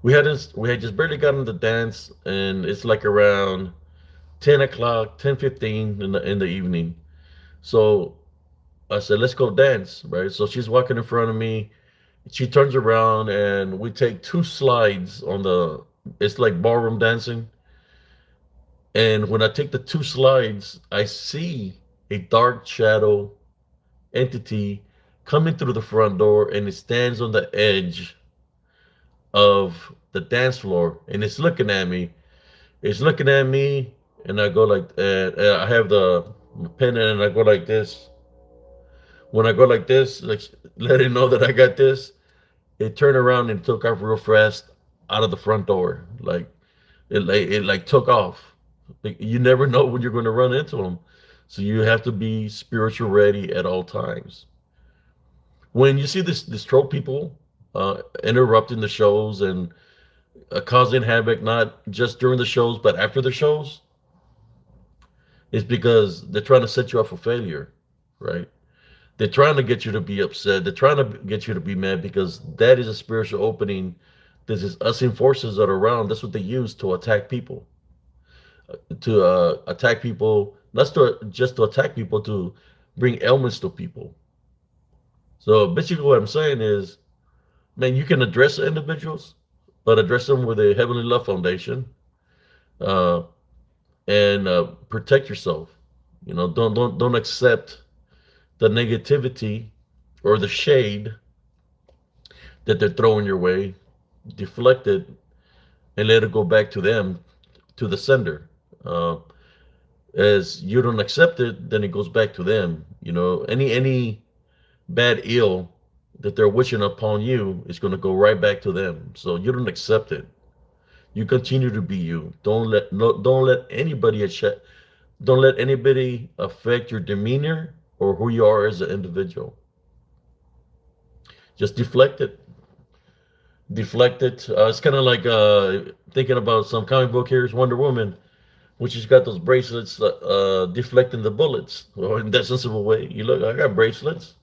We had just barely gotten the dance, and it's like around 10 o'clock, 10:15 in the evening. So I said, let's go dance, right? So she's walking in front of me. She turns around and we take two slides on the, it's like ballroom dancing. And when I take the two slides, I see a dark shadow entity coming through the front door, and it stands on the edge of the dance floor and it's looking at me. It's looking at me, and I go like, I have the pen and I go like this. When I go like this, like let it know that I got this, it turned around and took off real fast out of the front door. Like it took off. Like, you never know when you're going to run into them, so you have to be spiritual ready at all times. When you see this troll people interrupting the shows and causing havoc, not just during the shows but after the shows, it's because they're trying to set you up for failure, right? They're trying to get you to be upset. They're trying to get you to be mad because that is a spiritual opening. This is us in forces that are around. That's what they use to attack people. To attack people, not to just to attack people, to bring ailments to people. So basically, what I'm saying is, man, you can address individuals, but address them with a heavenly love foundation, uh, and protect yourself. You know, don't accept the negativity or the shade that they're throwing your way. Deflect it and let it go back to them, to the sender. Uh, as you don't accept it, then it goes back to them. You know, any bad ill that they're wishing upon you is going to go right back to them. So you don't accept it. You continue to be you. Don't let don't let anybody affect your demeanor or who you are as an individual. Just deflect it. Deflect it. It's kind of like thinking about some comic book heroes, Wonder Woman, which she's got those bracelets deflecting the bullets. Or in that sensible way, you look, I got bracelets.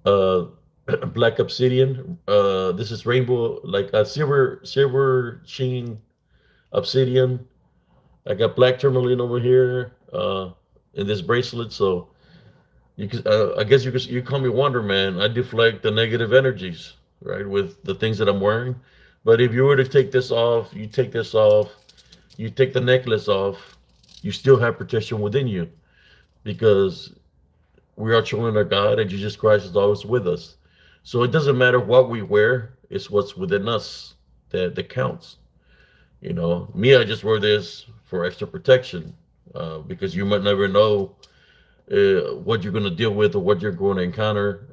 Uh, Black obsidian. This is rainbow, like a silver sheen obsidian. I got black tourmaline over here in this bracelet. So you can, I guess you call me Wonder Man. I deflect the negative energies, right, with the things that I'm wearing. But if you were to take this off, you take this off, you take the necklace off, you still have protection within you because we are children of God and Jesus Christ is always with us. So it doesn't matter what we wear, it's what's within us that counts. You know, me, I just wear this for extra protection because you might never know what you're going to deal with or what you're going to encounter.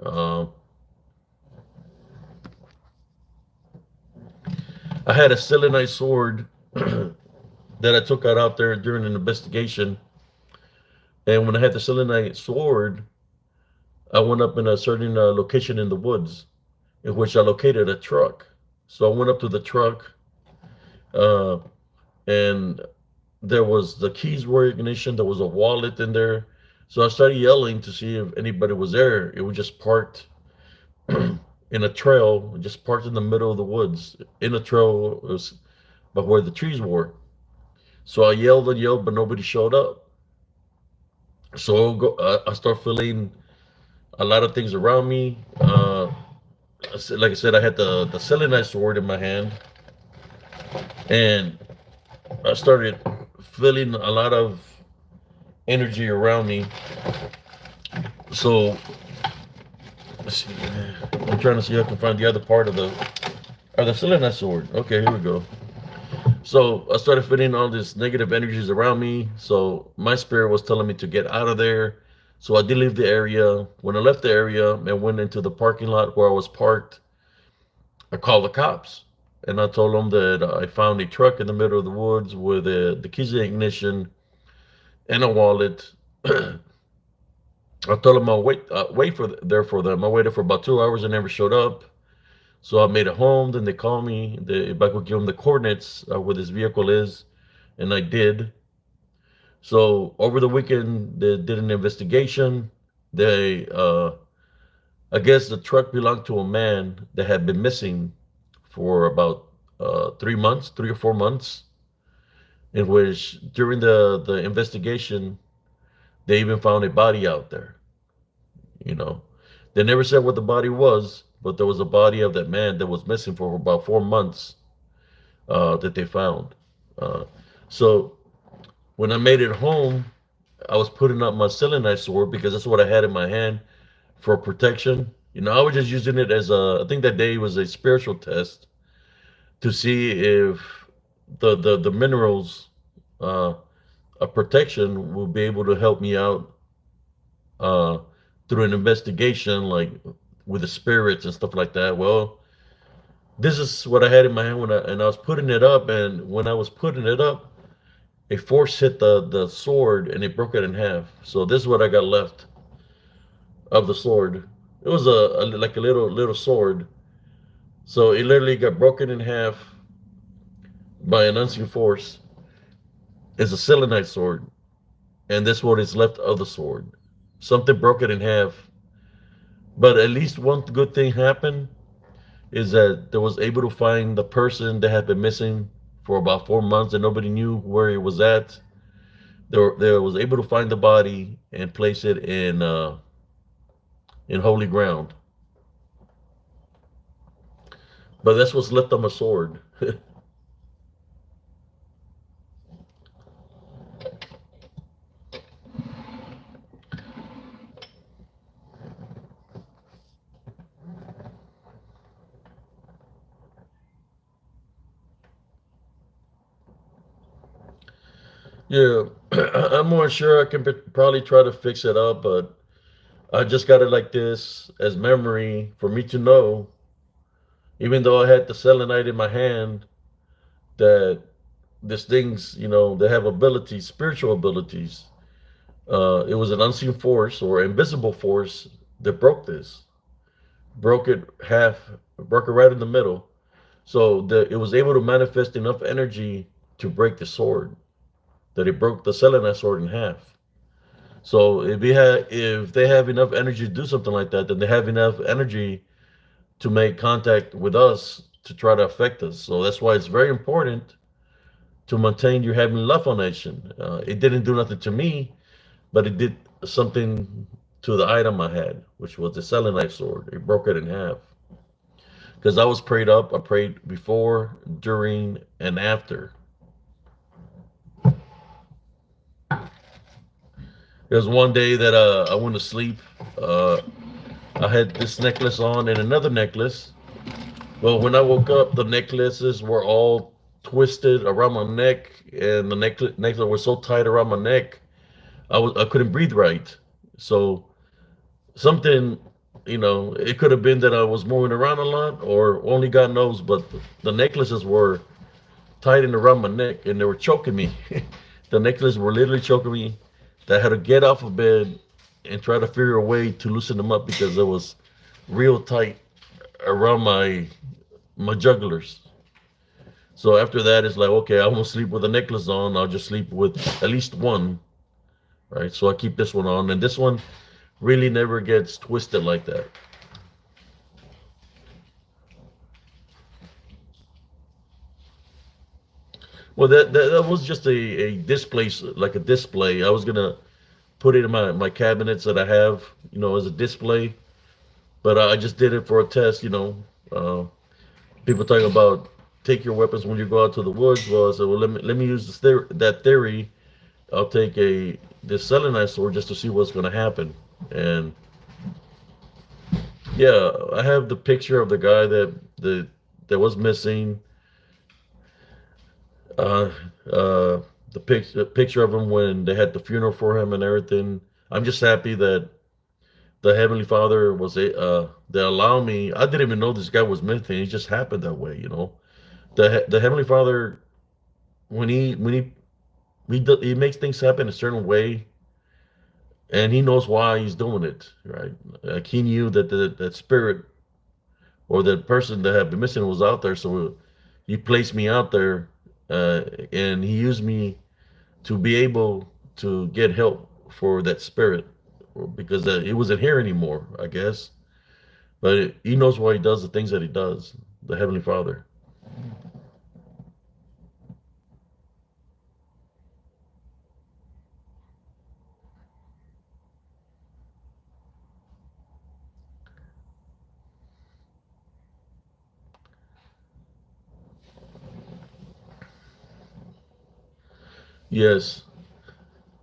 I had a selenite sword that I took out there during an investigation. And when I had the selenite sword, I went up in a certain location in the woods in which I located a truck. So I went up to the truck, uh, and there was the keys were ignition. There was a wallet in there. So I started yelling to see if anybody was there. It was just parked in a trail, just parked in the middle of the woods in a trail, was, but where the trees were. So I yelled and yelled, but nobody showed up. So I start feeling a lot of things around me. Like I said, I had the selenite sword in my hand, and I started feeling a lot of energy around me. So let's see. I'm trying to see if I can find the other part of the selenite sword. Okay, here we go. So I started feeling all these negative energies around me. So my spirit was telling me to get out of there. So I did leave the area. When I left the area and went into the parking lot where I was parked, I called the cops. And I told them that I found a truck in the middle of the woods with the keys to the ignition and a wallet. I told them I'll wait there for them. I waited for about 2 hours and never showed up. So I made it home. Then they called me. If I could give them the coordinates where this vehicle is, and I did. So over the weekend, they did an investigation. They, I guess, the truck belonged to a man that had been missing for about 3 months, 3 or 4 months. In which during the investigation, they even found a body out there. You know, they never said what the body was, but there was a body of that man that was missing for about 4 months that they found. Uh, so when I made it home, I was putting up my selenite sword because that's what I had in my hand for protection. You know, I was just using it as I think that day was a spiritual test to see if the minerals uh, of protection will be able to help me out uh, through an investigation, like with the spirits and stuff like that. Well, this is what I had in my hand and I was putting it up, and when I was putting it up, a force hit the sword and it broke it in half. So this is what I got left of the sword. It was like a little sword. So it literally got broken in half by an unseen force. It's a selenite sword, and this what is left of the sword. Something broke it in half, but at least one good thing happened is that they was able to find the person that had been missing for about 4 months and nobody knew where he was at. They was able to find the body and place it in holy ground. But that's what's left on my sword. Yeah, I'm more sure I can probably try to fix it up, but I just got it like this as memory for me to know, even though I had the selenite in my hand, that these things, they have abilities, spiritual abilities. It was an unseen force or invisible force that broke this, broke it half, broke it right in the middle. So it was able to manifest enough energy to break the sword, that it broke the selenite sword in half. So if they have enough energy to do something like that, then they have enough energy to make contact with us to try to affect us. So that's why it's very important to maintain your heavenly love foundation. It didn't do nothing to me, but it did something to the item I had, which was the selenite sword. It broke it in half. Because I was prayed up. I prayed before, during, and after. There was one day that I went to sleep. I had this necklace on and another necklace. Well, when I woke up, the necklaces were all twisted around my neck, and the necklace was so tight around my neck, I couldn't breathe right. So something, it could have been that I was moving around a lot, or only God knows. But the necklaces were tightened around my neck, and they were choking me. The necklaces were literally choking me. I had to get off of bed and try to figure a way to loosen them up because it was real tight around my jugglers. So after that, it's like, okay, I won't sleep with a necklace on. I'll just sleep with at least one, right? So I keep this one on, and this one really never gets twisted like that. Well, that was just a display, like a display. I was gonna put it in my cabinets that I have, as a display. But I just did it for a test. Uh, People talking about take your weapons when you go out to the woods. Well, I said, well, let me use that theory. I'll take this selenite sword just to see what's going to happen. And yeah, I have the picture of the guy that was missing. Uh, uh, the picture of him when they had the funeral for him and everything. I'm just happy that the Heavenly Father was they allow me. I didn't even know this guy was missing. It just happened that way. The Heavenly Father, when he makes things happen a certain way, and he knows why he's doing it, right? Like he knew that that spirit or that person that had been missing was out there, so he placed me out there, and he used me to be able to get help for that spirit because it wasn't here anymore, I guess. But he knows why he does the things that he does, the Heavenly Father. Yes,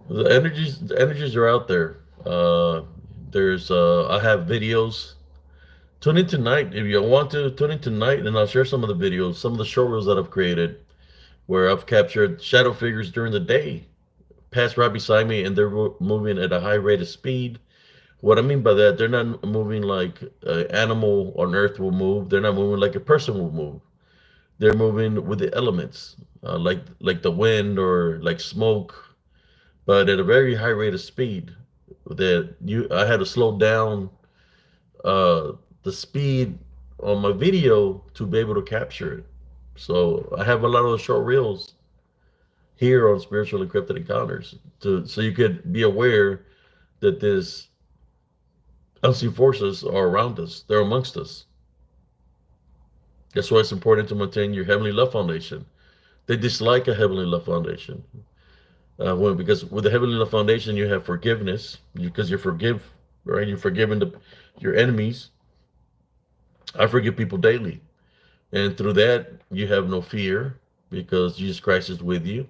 the energies are out there. I have videos. Tune in tonight if you want to. Tune in tonight, and I'll share some of the videos, some of the short reels that I've created, where I've captured shadow figures during the day, pass right beside me, and they're moving at a high rate of speed. What I mean by that, they're not moving like an animal on Earth will move. They're not moving like a person will move. They're moving with the elements, like the wind or like smoke, but at a very high rate of speed. I had to slow down uh, the speed on my video to be able to capture it. So I have a lot of those short reels here on Spiritual Encrypted Encounters, so you could be aware that this unseen forces are around us. They're amongst us. That's why it's important to maintain your heavenly love foundation. They dislike a heavenly love foundation. Because with the heavenly love foundation, you have forgiveness because you forgive, right? You're forgiving your enemies. I forgive people daily. And through that, you have no fear because Jesus Christ is with you.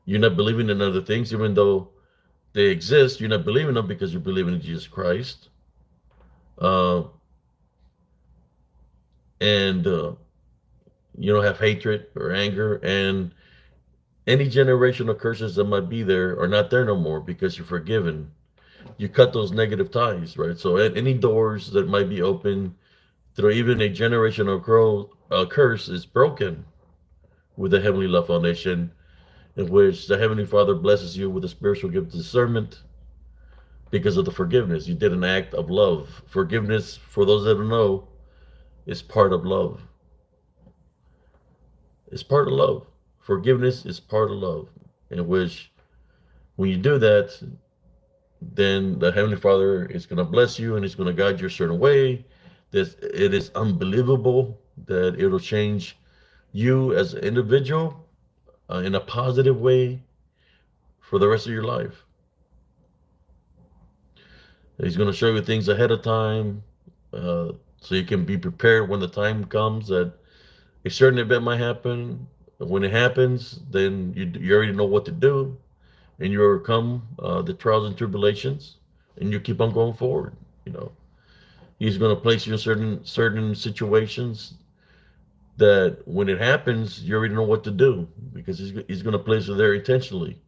You're not believing in other things, even though they exist. You're not believing them because you're believing in Jesus Christ. Uh, and you don't have hatred or anger. And any generational curses that might be there are not there no more because you're forgiven. You cut those negative ties, right? So any doors that might be open through even a generational curse is broken with the Heavenly Love Foundation, in which the Heavenly Father blesses you with a spiritual gift of discernment because of the forgiveness. You did an act of love. Forgiveness, for those that don't know, is part of love. It's part of love. Forgiveness is part of love, in which when you do that, then the Heavenly Father is going to bless you and He's going to guide you a certain way. This it is unbelievable that it'll change you as an individual in a positive way for the rest of your life. He's going to show you things ahead of time, so you can be prepared when the time comes that a certain event might happen. When it happens, then you already know what to do, and you overcome the trials and tribulations, and you keep on going forward. You know, He's going to place you in certain situations that when it happens, you already know what to do because he's going to place you there intentionally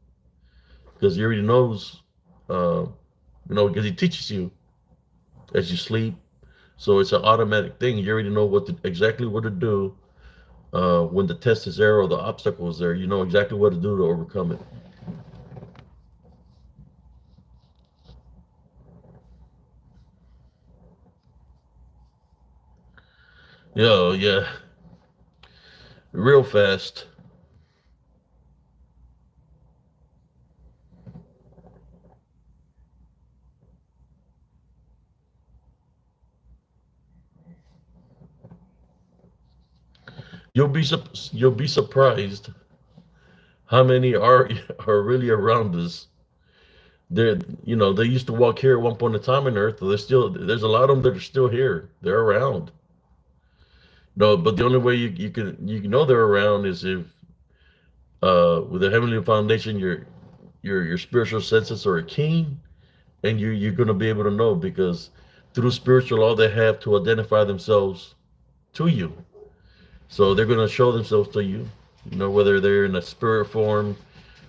because he already knows, because he teaches you as you sleep. So it's an automatic thing. You already know exactly what to do when the test is there or the obstacle is there. You know exactly what to do to overcome it. Yo, yeah, real fast. You'll be surprised how many are are really around us. They're, they used to walk here at one point in time on Earth. There's a lot of them that are still here. They're around. No, but the only way you can know they're around is if with the heavenly foundation, your spiritual senses are keen, and you're gonna be able to know because through spiritual, all they have to identify themselves to you. So they're gonna show themselves to you. Whether they're in a spirit form,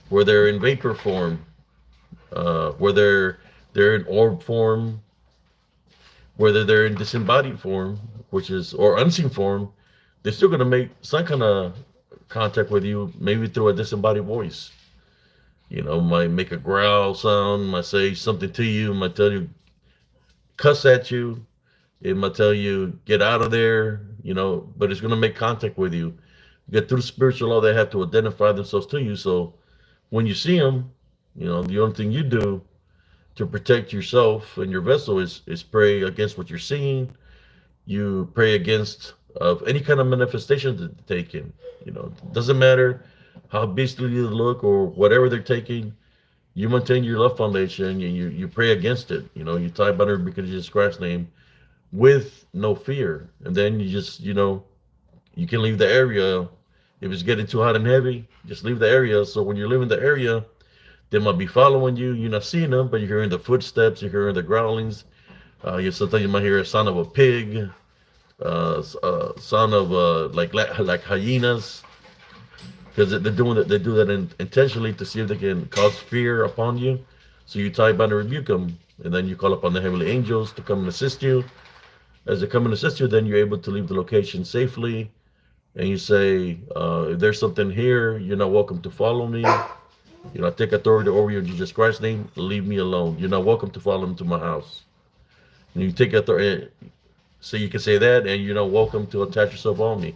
whether they're in vapor form, whether they're in orb form, whether they're in disembodied form, which is or unseen form, they're still gonna make some kind of contact with you, maybe through a disembodied voice. Might make a growl sound, might say something to you, might tell you, cuss at you, it might tell you, get out of there, but it's gonna make contact with you. Get through the spiritual law, they have to identify themselves to you. So when you see them, the only thing you do to protect yourself and your vessel is pray against what you're seeing. You pray against of any kind of manifestation that they're taking. Doesn't matter how beastly they look or whatever they're taking. You maintain your love foundation and you pray against it. You tie banner because of Jesus Christ's name with no fear, and then you just you can leave the area. If it's getting too hot and heavy, just leave the area. So when you're leaving the area, they might be following you. You're not seeing them, but you're hearing the footsteps. You're hearing the growlings. Sometimes you might hear a sound of a pig, sound of like hyenas, because they're doing that. They do that intentionally to see if they can cause fear upon you. So you tie bind and rebuke them, and then you call upon the heavenly angels to come and assist you. As they come and assist you, then you're able to leave the location safely. And you say, if there's something here, you're not welcome to follow me. I take authority over you in Jesus Christ's name. Leave me alone. You're not welcome to follow me to my house. And you take authority, so you can say that, and you're not welcome to attach yourself on me.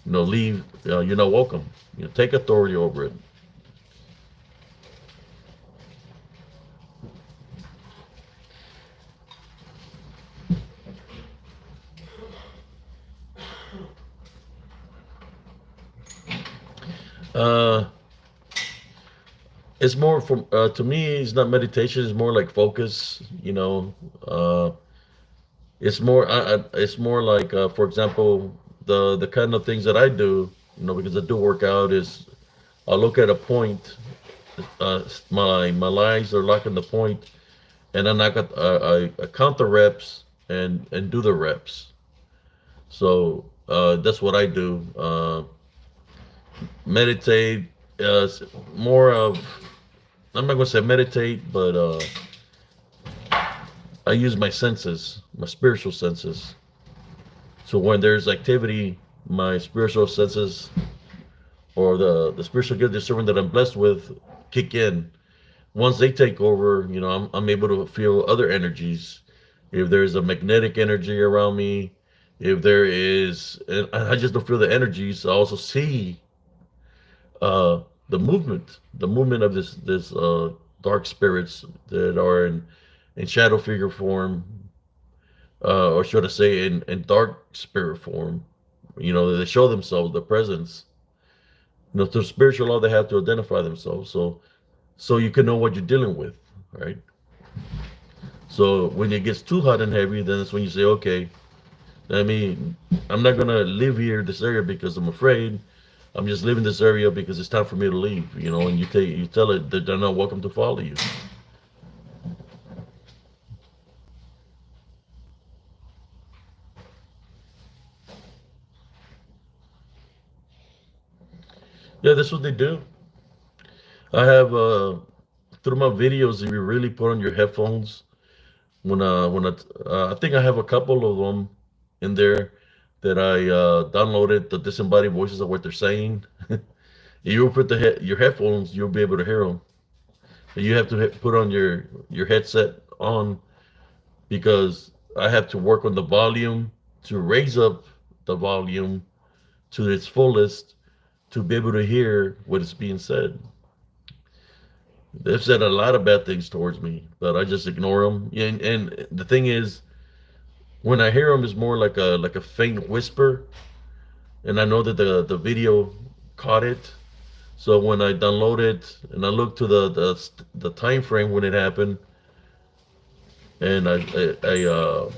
Leave. You're not welcome. Take authority over it. Uh, it's more from to me. It's not meditation. It's more like focus. It's more like, for example, the kind of things that I do. Because I do work out is I look at a point. My lines are locking the point, and then I count the reps and do the reps. So that's what I do. Meditate. More of, I'm not gonna say meditate, but I use my senses, my spiritual senses. So when there's activity, my spiritual senses or the spiritual gift discernment that I'm blessed with kick in. Once they take over, I'm able to feel other energies. If there's a magnetic energy around me, if there is, and I just don't feel the energies. I also see uh, the movement of this dark spirits that are in shadow figure form, or should I say, in dark spirit form. They show themselves, the presence. Through spiritual law, they have to identify themselves, so you can know what you're dealing with, right? So when it gets too hot and heavy, then that's when you say, okay, I mean, I'm not gonna live here, this area, because I'm afraid. I'm just leaving this area because it's time for me to leave. And you tell it that they're not welcome to follow you. Yeah, that's what they do. I have through my videos, if you really put on your headphones, I think I have a couple of them in there that I downloaded, the disembodied voices of what they're saying. You put your headphones, you'll be able to hear them. You have to put on your headset on, because I have to work on the volume to raise up the volume to its fullest to be able to hear what is being said. They've said a lot of bad things towards me, but I just ignore them. And the thing is, when I hear them, it's more like a faint whisper, and I know that the video caught it. So when I download it and I look to the time frame when it happened, and I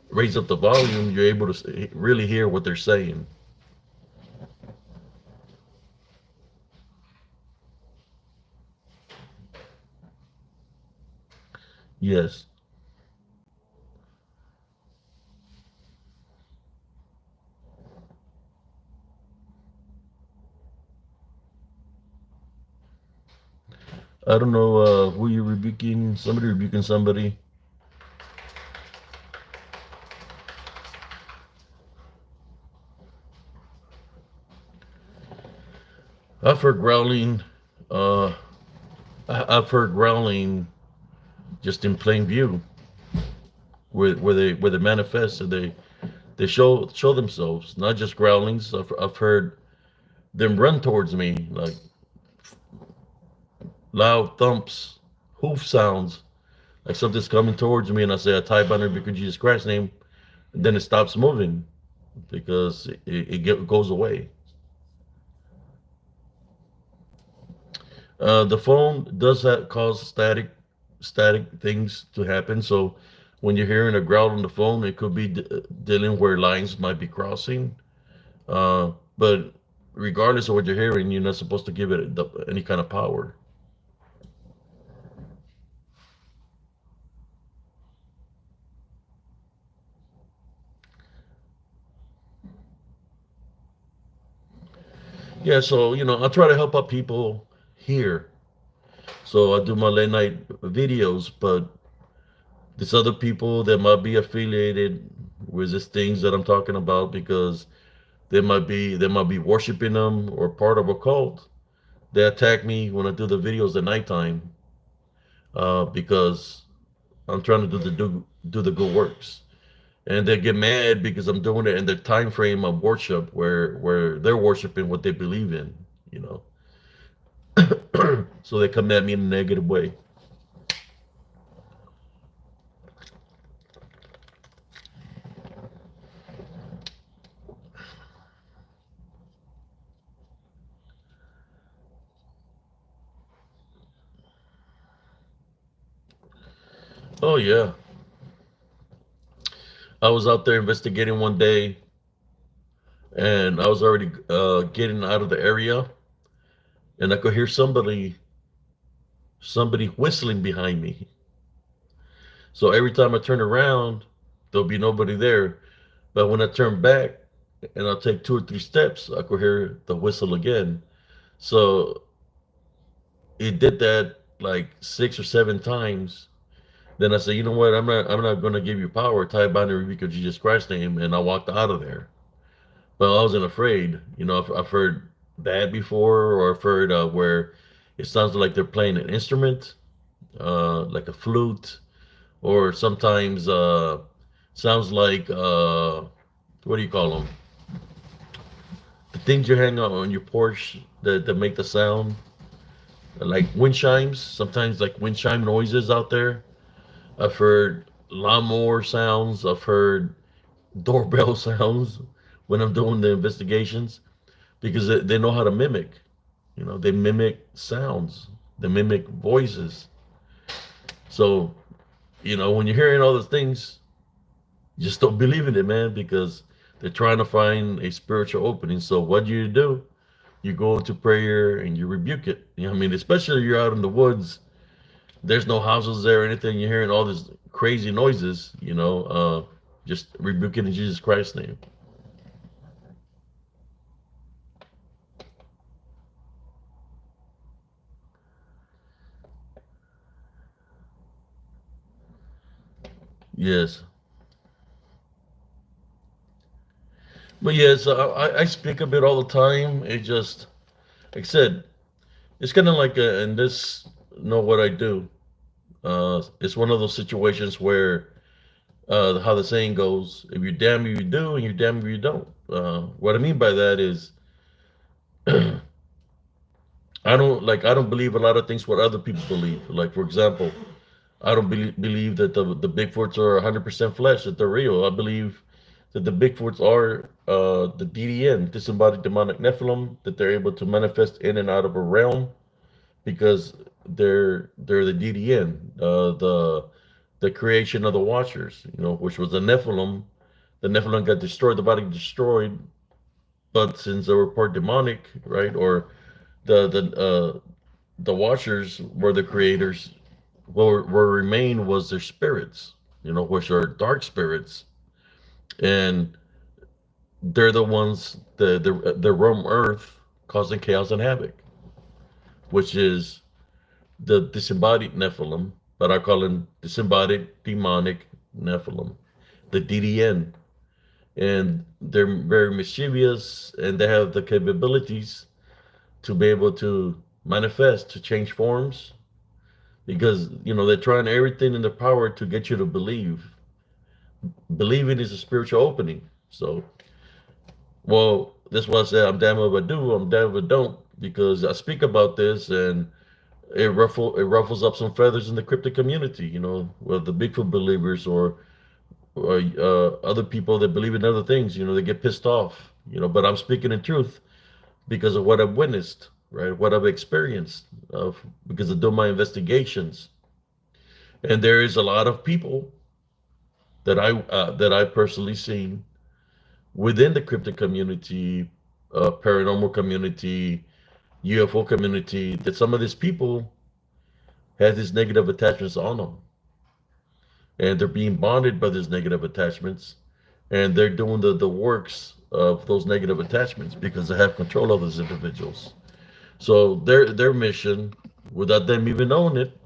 raise up the volume, you're able to really hear what they're saying. Yes. I don't know who you're rebuking. Somebody rebuking somebody. I've heard growling. Uh, I've heard growling just in plain view, where they manifest and they show themselves. Not just growlings. I've heard them run towards me like loud thumps, hoof sounds, like something's coming towards me, and I say I type under because Jesus Christ's name, and then it stops moving because it goes away. The phone does cause static things to happen. So when you're hearing a growl on the phone, it could be dealing where lines might be crossing. But regardless of what you're hearing, you're not supposed to give it any kind of power. Yeah, so I try to help out people here. So I do my late night videos, but there's other people that might be affiliated with these things that I'm talking about because they might be worshiping them or part of a cult. They attack me when I do the videos at nighttime because I'm trying to do the good works, and they get mad because I'm doing it in the time frame of worship where they're worshiping what they believe in, you know. So they come at me in a negative way. Oh yeah, I was out there investigating one day, and I was already getting out of the area, and I could hear somebody whistling behind me. So every time I turn around, there'll be nobody there. But when I turn back and I'll take 2 or 3 steps, I could hear the whistle again. So it did that like 6 or 7 times. Then I said, you know what? I'm not gonna give you power. Tie bind and rebuke of Jesus Christ's name, and I walked out of there. But I wasn't afraid. I've heard that before, or I've heard where it sounds like they're playing an instrument, like a flute, or sometimes sounds like what do you call them? The things you hang on your porch that make the sound, like wind chimes. Sometimes like wind chime noises out there. I've heard lawnmower sounds. I've heard doorbell sounds when I'm doing the investigations because they know how to mimic. They mimic sounds. They mimic voices. So when you're hearing all those things, just don't believe in it, man, because they're trying to find a spiritual opening. So what do? You go into prayer and you rebuke it. I mean, especially if you're out in the woods, there's no houses there or anything. You're hearing all these crazy noises, just rebuke it in Jesus Christ's name. Yes. But yes, I speak a bit all the time. It just, like I said, it's kind of like, and this, know what I do. It's one of those situations where how the saying goes, if you're damned if you do and you're damned if you don't. What I mean by that is I don't believe a lot of things what other people believe. Like for example, I don't believe that the Bigfoots are 100% flesh, that they're real. I believe that the Bigfoots are the DDN, disembodied demonic Nephilim, that they're able to manifest in and out of a realm because they're the DDN, the creation of the Watchers, which was the Nephilim. The Nephilim got destroyed, the body destroyed, but since they were part demonic, right, or the Watchers were the creators. What remained was their spirits, which are dark spirits, and they're the ones that roam Earth, causing chaos and havoc, which is the disembodied Nephilim, but I call them disembodied demonic Nephilim, the DDN, and they're very mischievous, and they have the capabilities to be able to manifest, to change forms, because they're trying everything in their power to get you to believe. Believing is a spiritual opening. So, well, that's why I say I'm damned if I do, I'm damned if I don't, because I speak about this and it ruffles up some feathers in the cryptid community. Whether the Bigfoot believers or other people that believe in other things. They get pissed off. But I'm speaking in truth because of what I've witnessed, right? What I've experienced, because of doing my investigations. And there is a lot of people that I personally seen within the cryptid community, paranormal community, UFO community, that some of these people have these negative attachments on them, and they're being bonded by these negative attachments, and they're doing the works of those negative attachments because they have control of those individuals. So their mission, without them even knowing it,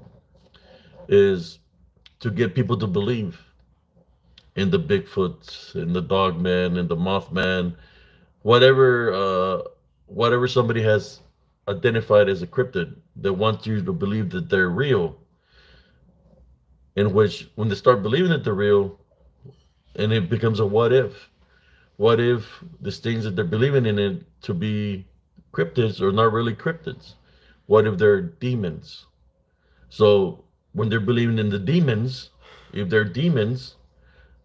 is to get people to believe in the Bigfoot, in the Dogman, in the Mothman, whatever somebody has identified as a cryptid that wants you to believe that they're real. In which, when they start believing that they're real, and it becomes a what if? What if these things that they're believing in it to be cryptids are not really cryptids? What if they're demons? So when they're believing in the demons, if they're demons,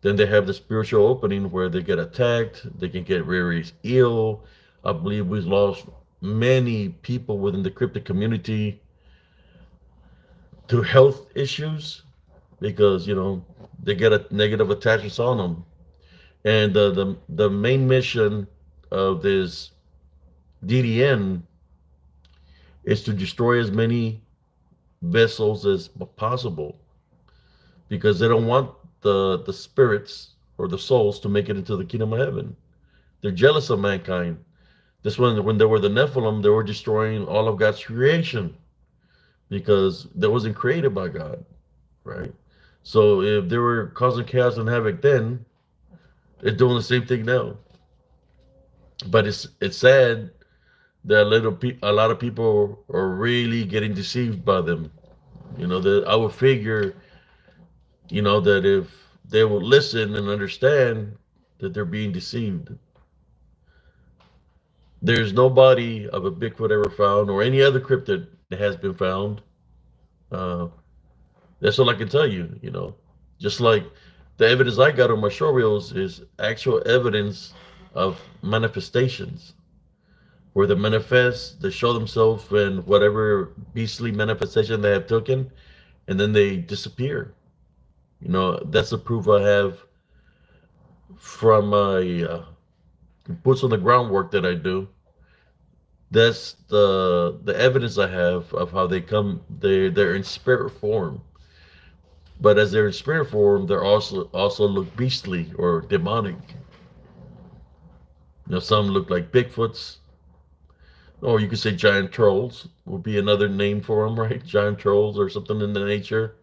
then they have the spiritual opening where they get attacked, they can get very ill. I believe we've lost many people within the cryptid community to health issues because they get a negative attachments on them. And the main mission of this DDN is to destroy as many vessels as possible, because they don't want the spirits or the souls to make it into the kingdom of heaven. They're jealous of mankind. This one, when they were the Nephilim, they were destroying all of God's creation because that wasn't created by God, right? So if they were causing chaos and havoc then, they're doing the same thing now. But it's sad that a lot of people are really getting deceived by them. That I would figure, that if they will listen and understand that they're being deceived. There's nobody of a Bigfoot ever found, or any other cryptid that has been found. Uh, that's all I can tell you. Just like the evidence I got on my show reels is actual evidence of manifestations, where they manifest, they show themselves in whatever beastly manifestation they have taken, and then they disappear. That's the proof I have from my boots on the ground work that I do. That's the evidence I have of how they come. They're in spirit form, but as they're in spirit form, they're also look beastly or demonic. Some look like Bigfoots, or you could say giant trolls would be another name for them, right? Giant trolls or something in the nature.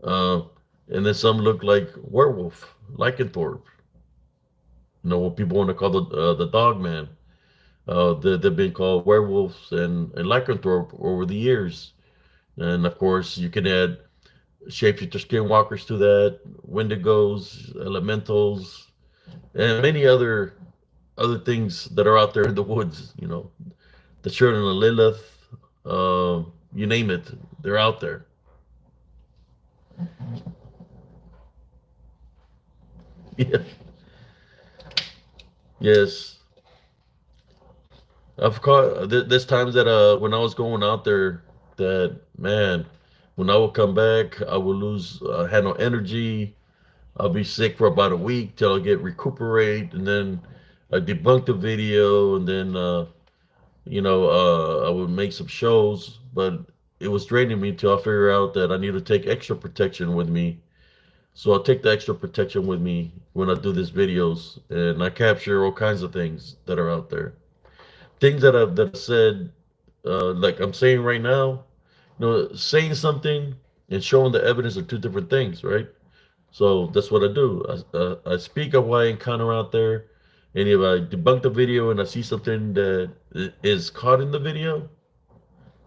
Uh, and then some look like werewolf, lycanthrope. What people want to call the dog man. They've been called werewolves and lycanthrope over the years. And of course, you can add shapeshifter skinwalkers to that, wendigos, elementals, and many other things that are out there in the woods. The children of Lilith, you name it, they're out there. Yeah. Yes, I've caught. There's times that when I was going out there, that man, when I would come back, I would lose, had no energy. I'll be sick for about a week till I get recuperate, and then I debunk the video, and then I would make some shows, but it was draining me till I figure out that I need to take extra protection with me. So I'll take the extra protection with me when I do these videos, and I capture all kinds of things that are out there. Things that I said, like I'm saying right now, saying something and showing the evidence are two different things, right? So that's what I do. I speak of what I encounter out there, and if I debunk the video and I see something that is caught in the video,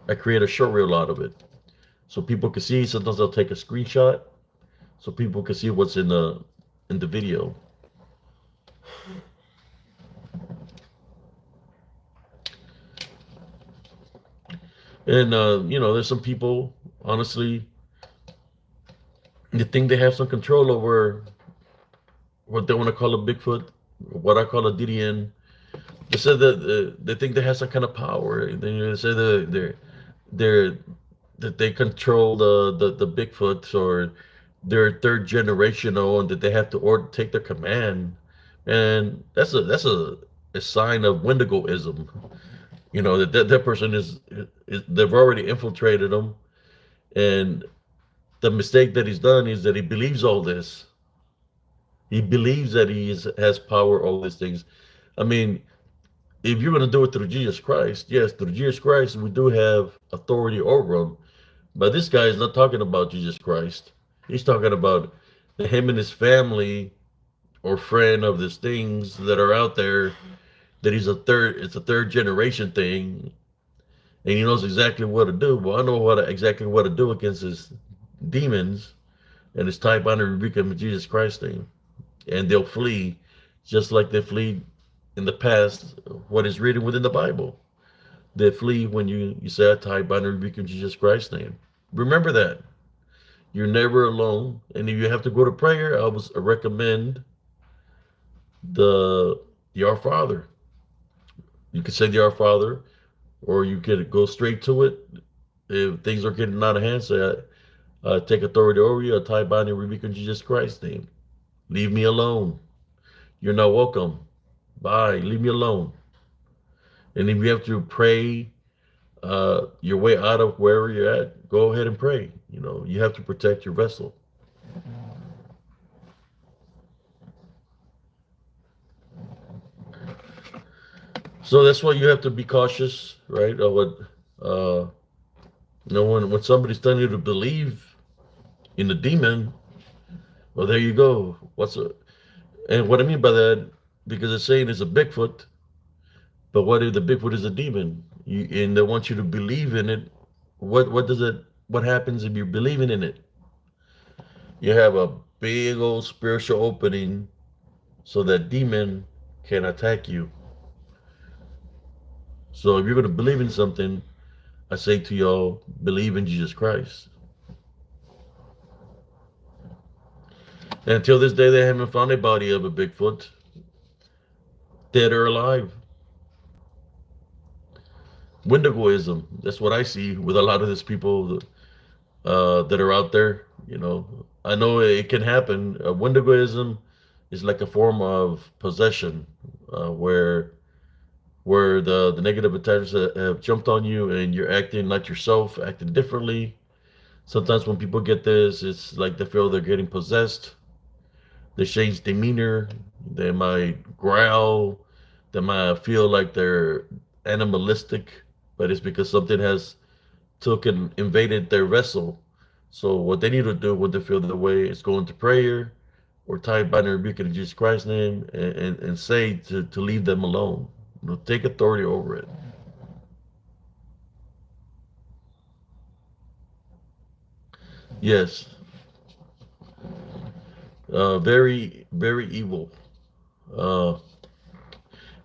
I create a short reel out of it, so people can see. Sometimes I'll take a screenshot so people can see what's in the video. And there's some people, honestly, they think they have some control over what they want to call a Bigfoot, what I call a DDN. They said that they think they have some kind of power. They say they're that they control the Bigfoots, or they're third generational, and that they have to take their command. And that's a sign of Wendigoism. That person is they've already infiltrated them, and the mistake that he's done is that he believes all this. He believes that has power, all these things. I mean, if you're going to do it through Jesus Christ, yes, through Jesus Christ, we do have authority over him. But this guy is not talking about Jesus Christ. He's talking about him and his family or friend of these things that are out there, that it's a third generation thing, and he knows exactly what to do. Well, I know exactly what to do against his demons, and it's type on and rebuke him in Jesus Christ's name. And they'll flee, just like they flee in the past, what is written within the Bible. They flee when you say, I tie, bind, and rebuke in Jesus Christ's name. Remember that. You're never alone. And if you have to go to prayer, I recommend the Our Father. You could say the Our Father, or you could go straight to it. If things are getting out of hand, say, I take authority over you. I tie, bind, and rebuke in Jesus Christ's name. Leave me alone. You're not welcome. Bye. Leave me alone. And if you have to pray your way out of wherever you're at, go ahead and pray. You have to protect your vessel. So that's why you have to be cautious, right? Of what, when somebody's telling you to believe in the demon, well, there you go. And what I mean by that, because it's saying it's a Bigfoot, but what if the Bigfoot is a demon? And they want you to believe in it. What happens if you're believing in it? You have a big old spiritual opening so that demon can attack you. So if you're going to believe in something, I say to y'all, believe in Jesus Christ. And until this day, they haven't found a body of a Bigfoot, dead or alive. Wendigoism, that's what I see with a lot of these people that are out there. I know it can happen. Wendigoism is like a form of possession, where the negative attachments have jumped on you, and you're acting like yourself, acting differently. Sometimes when people get this, it's like they feel they're getting possessed. They change demeanor. They might growl. They might feel like they're animalistic, but it's because something has took and invaded their vessel. So what they need to do when they feel that way is go into prayer, or tie, bind, and rebuke in Jesus Christ's name, and say to leave them alone. Take authority over it. Yes. very, very evil. Uh,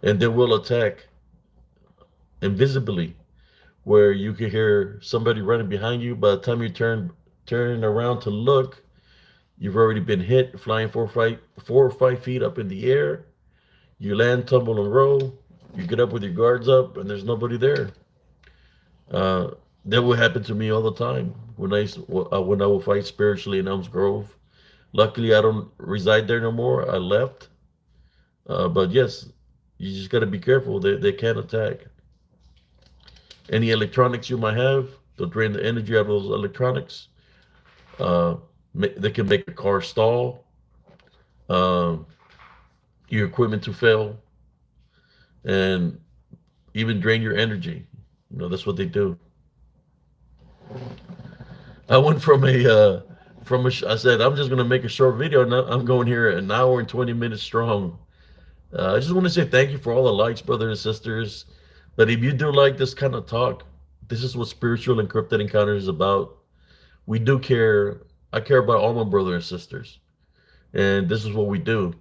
and they will attack invisibly, where you can hear somebody running behind you. By the time you turn around to look, you've already been hit, flying 4 or 5 feet up in the air. You land, tumble, and roll. You get up with your guards up, and there's nobody there. Uh, that would happen to me all the time when I would fight spiritually in Elms Grove. Luckily, I don't reside there no more. I left. But yes, you just got to be careful. They can attack. Any electronics you might have, they'll drain the energy out of those electronics. Uh, they can make a car stall, um, your equipment to fail, and even drain your energy. That's what they do. I went I said I'm just gonna make a short video, and I'm going here an hour and 20 minutes strong. I just want to say thank you for all the likes, brothers and sisters. But if you do like this kind of talk, this is what spiritual encrypted encounter is about. We do care. I care about all my brothers and sisters, and this is what we do.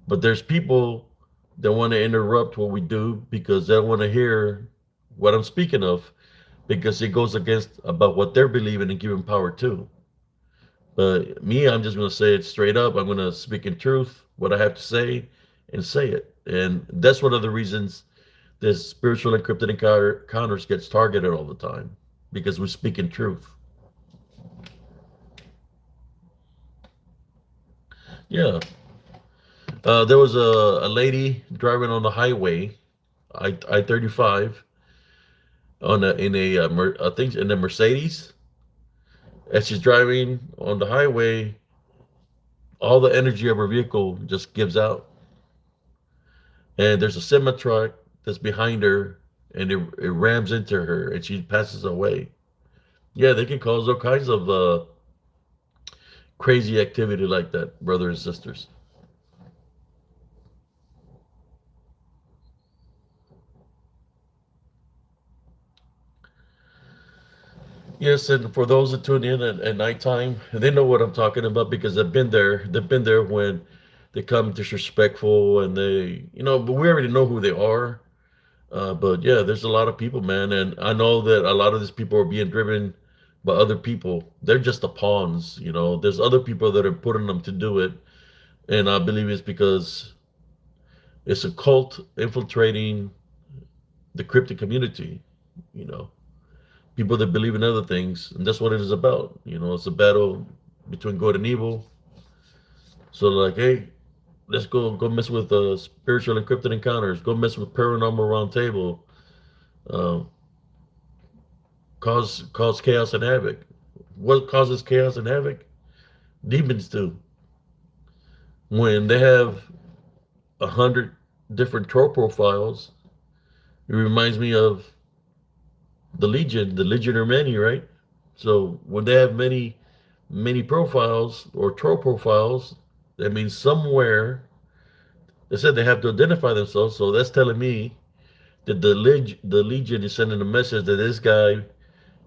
But there's people that want to interrupt what we do because they want to hear what I'm speaking of, because it goes against about what they're believing and giving power to. But me, I'm just going to say it straight up. I'm going to speak in truth, what I have to say, and say it. And that's one of the reasons this spiritual encrypted encounters gets targeted all the time, because we speak in truth. Yeah. There was a lady driving on the highway, I 35, on a in a I think in a Mercedes. As she's driving on the highway, all the energy of her vehicle just gives out, and there's a semi truck that's behind her, and it rams into her, and she passes away. Yeah, they can cause all kinds of crazy activity like that, brothers and sisters. Yes, and for those that tune in at nighttime, they know what I'm talking about because they've been there. They've been there when they come disrespectful, and but we already know who they are. But yeah, there's a lot of people, man, and I know that a lot of these people are being driven by other people. They're just the pawns. There's other people that are putting them to do it, and I believe it's because it's a cult infiltrating the cryptic community. You know, People that believe in other things, and that's what it is about. It's a battle between good and evil. So like, hey, let's go mess with spiritual encrypted encounters. Go mess with paranormal roundtable. Uh, cause chaos and havoc. What causes chaos and havoc? Demons do. When they have 100 different troll profiles, it reminds me of the Legion are many, right? So when they have many profiles or troll profiles, that means somewhere they said they have to identify themselves. So that's telling me that the Legion is sending a message that this guy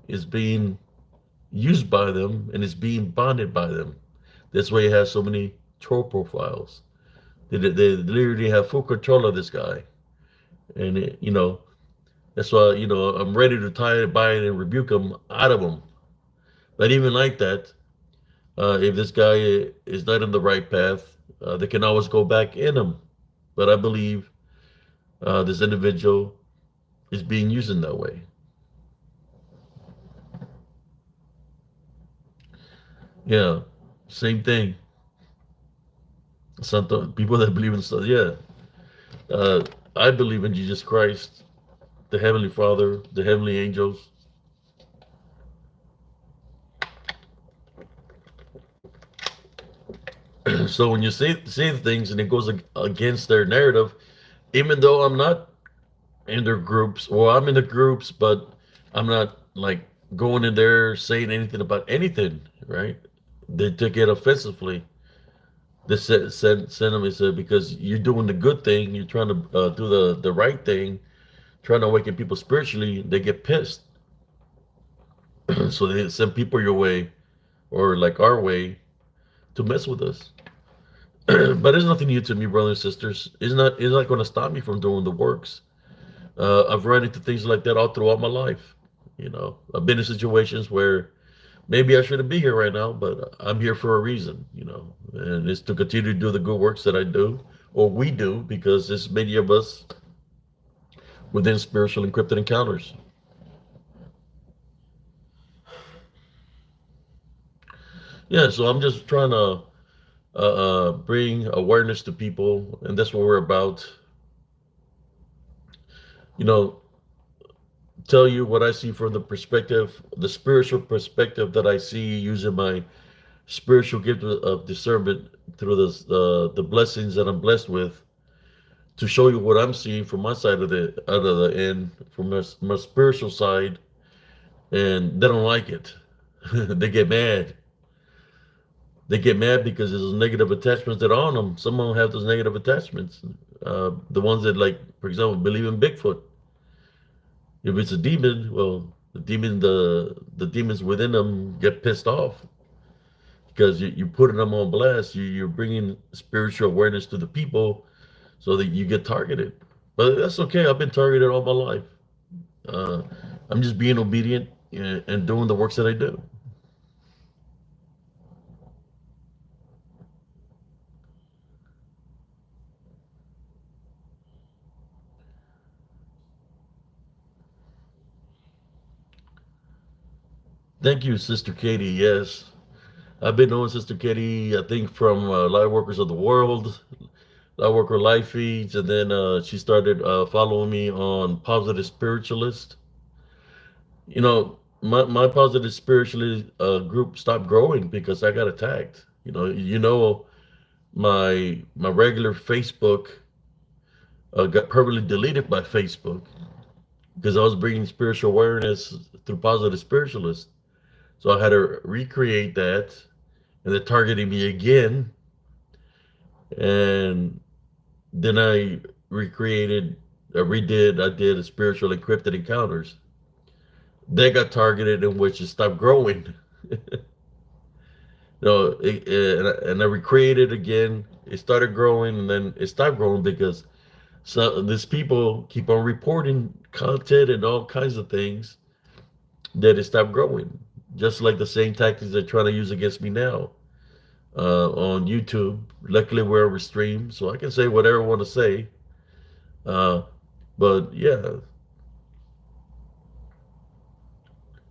is being used by them and is being bonded by them. That's why he has so many troll profiles. They literally have full control of this guy, and that's why I'm ready to tie it by it and rebuke him out of him. But even like that, if this guy is not in the right path, they can always go back in him. But I believe this individual is being used in that way. Yeah, same thing. Some people that believe in stuff. Yeah, uh, I believe in Jesus Christ, the Heavenly Father, the heavenly angels. So when you say things and it goes against their narrative, even though I'm not in their groups, well, I'm in the groups, but I'm not like going in there saying anything about anything, right? They took it offensively. They sent them and said, because you're doing the good thing, you're trying to do the right thing, trying to awaken people spiritually, they get pissed. So they send people your way, or like our way, to mess with us. But it's nothing new to me, brothers and sisters. It's not going to stop me from doing the works. I've run into things like that all throughout my life. I've been in situations where maybe I shouldn't be here right now, but I'm here for a reason. And it's to continue to do the good works that I do, or we do, because there's many of us within spiritual encrypted encounters. Yeah, so I'm just trying to bring awareness to people, and that's what we're about. You know, tell you what I see from the perspective, the spiritual perspective that I see using my spiritual gift of discernment through the blessings that I'm blessed with to show you what I'm seeing from my side of the out of the end, from my spiritual side, and they don't like it. They get mad. They get mad because there's negative attachments that are on them. Some of them have those negative attachments. The ones that, like, for example, believe in Bigfoot. If it's a demon, well, the demons within them get pissed off because you're putting them on blast. You're bringing spiritual awareness to the people so that you get targeted. But that's okay. I've been targeted all my life. Uh, I'm just being obedient and doing the works that I do. Thank you, Sister Katie. Yes, I've been knowing Sister Katie, I think, from Light Workers of the World, Light Worker Life Feeds, and then she started following me on Positive Spiritualist. My Positive Spiritualist group stopped growing because I got attacked. My regular Facebook got permanently deleted by Facebook because I was bringing spiritual awareness through Positive Spiritualist. So I had to recreate that, and they're targeting me again. And then I did a spiritual encrypted encounters. They got targeted, in which it stopped growing. And I recreated again. It started growing, and then it stopped growing because these people keep on reporting content and all kinds of things that it stopped growing. Just like the same tactics they're trying to use against me now on YouTube. Luckily, we're over stream, so I can say whatever I want to say. Uh, but yeah,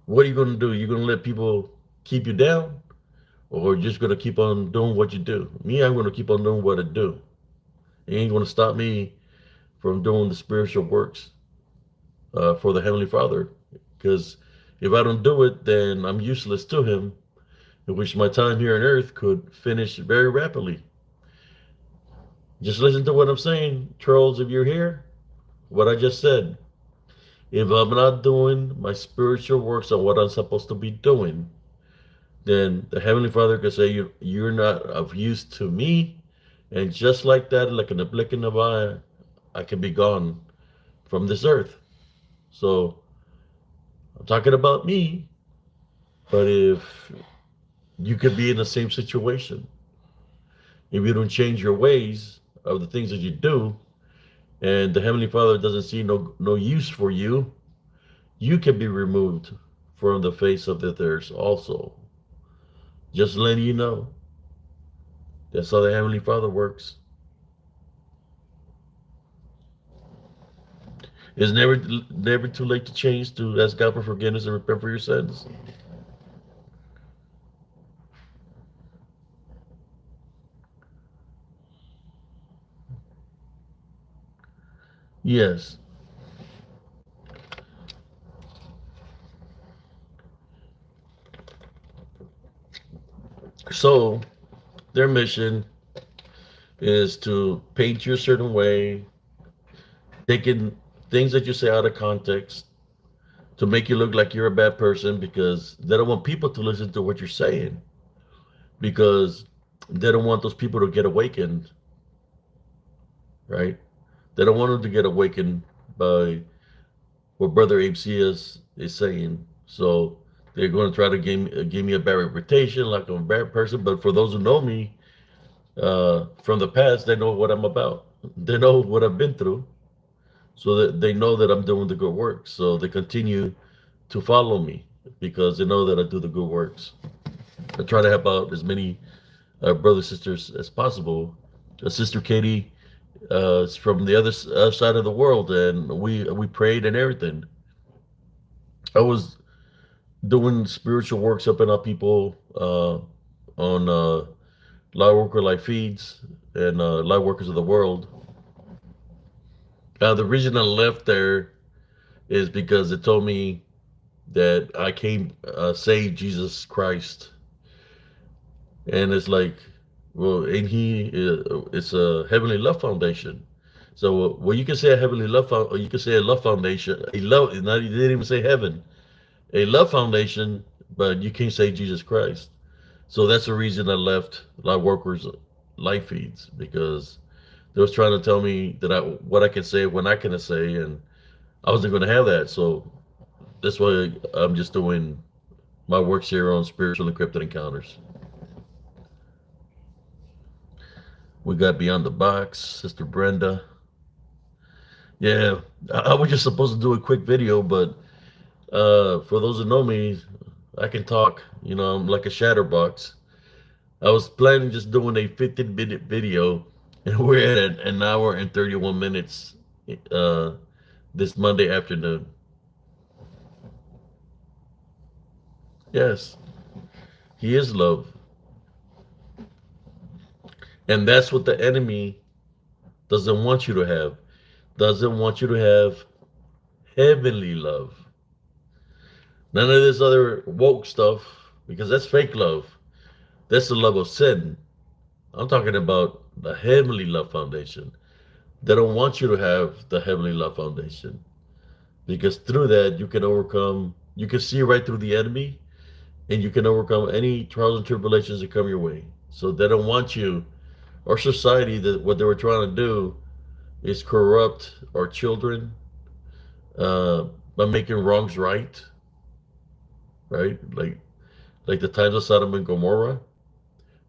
what are you going to do? You're going to let people keep you down, or just going to keep on doing what you do? Me, I'm going to keep on doing what I do. It ain't going to stop me from doing the spiritual works for the Heavenly Father. Because if I don't do it, then I'm useless to Him, in which my time here on earth could finish very rapidly. Just listen to what I'm saying, trolls, if you're here. What I just said. If I'm not doing my spiritual works on what I'm supposed to be doing, then the Heavenly Father can say, you're not of use to me. And just like that, like in the blink of an eye, I can be gone from this earth. So I'm talking about me, but if you could be in the same situation, if you don't change your ways of the things that you do, and the Heavenly Father doesn't see no use for you, you can be removed from the face of the earth also. Just letting you know. That's how the Heavenly Father works. It's never too late to change, to ask God for forgiveness and repent for your sins. Yes. So their mission is to paint you a certain way, taking things that you say out of context to make you look like you're a bad person, because they don't want people to listen to what you're saying, because they don't want those people to get awakened, right? They don't want them to get awakened by what Brother Abe is saying. So they're going to try to give me a bad reputation, like I'm a bad person. But for those who know me, from the past, they know what I'm about. They know what I've been through, so that they know that I'm doing the good work. So they continue to follow me because they know that I do the good works. I try to help out as many brothers sisters as possible. Sister Katie is from the other side of the world, and we prayed and everything. I was doing spiritual works, helping out people on Light Worker Life Feeds and Light Workers of the World. The reason I left there is because it told me that I can't save Jesus Christ, and it's like, well, ain't he? It's a heavenly love foundation. So, well, you can say a heavenly love, or you can say a love foundation, a love. Not, you didn't even say heaven, a love foundation, but you can't say Jesus Christ. So that's the reason I left Light Workers Life Feeds, because they was trying to tell me that what I can say when I can say, and I wasn't going to have that. So that's why I'm just doing my works here on Spiritual Encrypted Encounters. We got Beyond the Box, Sister Brenda. Yeah, I was just supposed to do a quick video, but for those who know me, I can talk. You know, I'm like a chatterbox. I was planning just doing a 15-minute video, and we're at an hour and 31 minutes uh, this Monday afternoon. Yes, he is love. And that's what the enemy doesn't want you to have. Doesn't want you to have heavenly love. None of this other woke stuff, because that's fake love. That's the love of sin. I'm talking about the heavenly love foundation. They don't want you to have the heavenly love foundation, because through that you can overcome, you can see right through the enemy, and you can overcome any trials and tribulations that come your way. So they don't want you, our society, that what they were trying to do is corrupt our children uh, by making wrongs right, right? Like the times of Sodom and Gomorrah.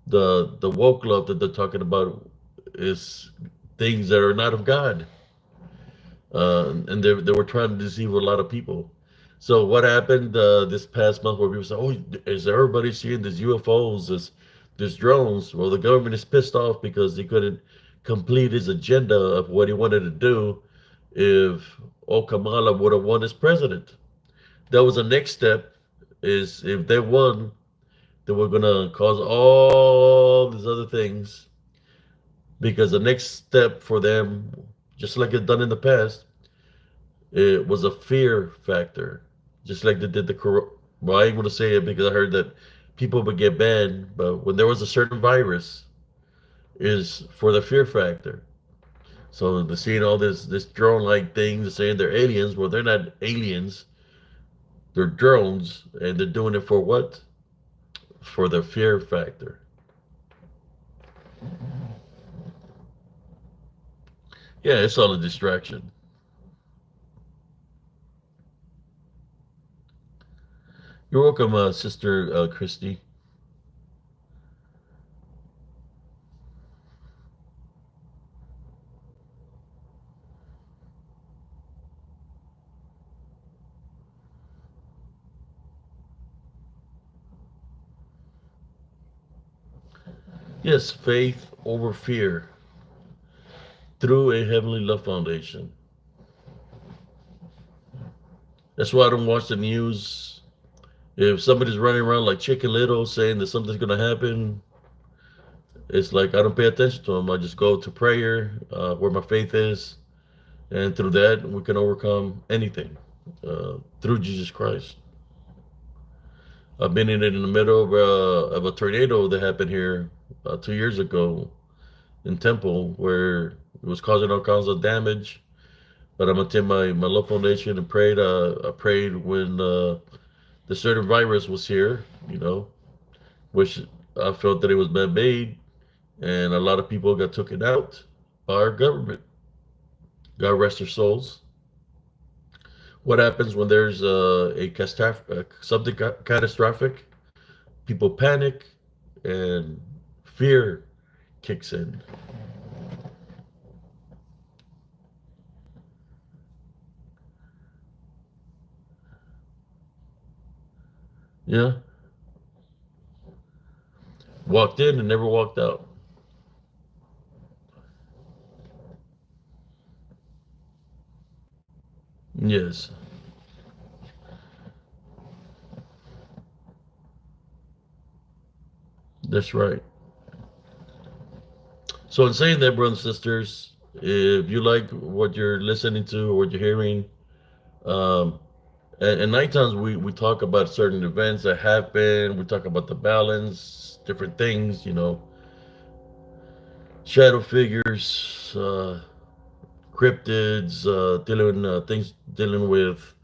The woke love that they're talking about is things that are not of God, and they were trying to deceive a lot of people. So what happened this past month, where people say, "Oh, is everybody seeing these UFOs, this drones?" Well, the government is pissed off because he couldn't complete his agenda of what he wanted to do if Kamala would have won as president. That was the next step. Is if they won, then we're gonna cause all these other things, because the next step for them, just like it's done in the past, it was a fear factor, just like they did the corona. Well, I ain't gonna say it because I heard that people would get banned, but when there was a certain virus, is for the fear factor. So they're seeing all this drone-like things, saying they're aliens. Well, they're not aliens; they're drones, and they're doing it for what? For the fear factor. Yeah, it's all a distraction. You're welcome, Sister Christy. Yes, faith over fear through a heavenly love foundation. That's why I don't watch the news. If somebody's running around like Chicken Little saying that something's going to happen, it's like I don't pay attention to them. I just go to prayer, where my faith is, and through that we can overcome anything through Jesus Christ. I've been in the middle of a tornado that happened here 2 years ago in Temple, where it was causing all kinds of damage. But I'm attend my love foundation and prayed. I prayed when the certain virus was here, which I felt that it was man-made, and a lot of people got taken out by our government. God rest their souls. What happens when there's something catastrophic? People panic, and fear kicks in. Yeah, walked in and never walked out. Yes, that's right. So in saying that, brothers and sisters, if you like what you're listening to or what you're hearing, um, and night times we talk about certain events that happen. We talk about the balance, different things, shadow figures, cryptids, dealing things dealing with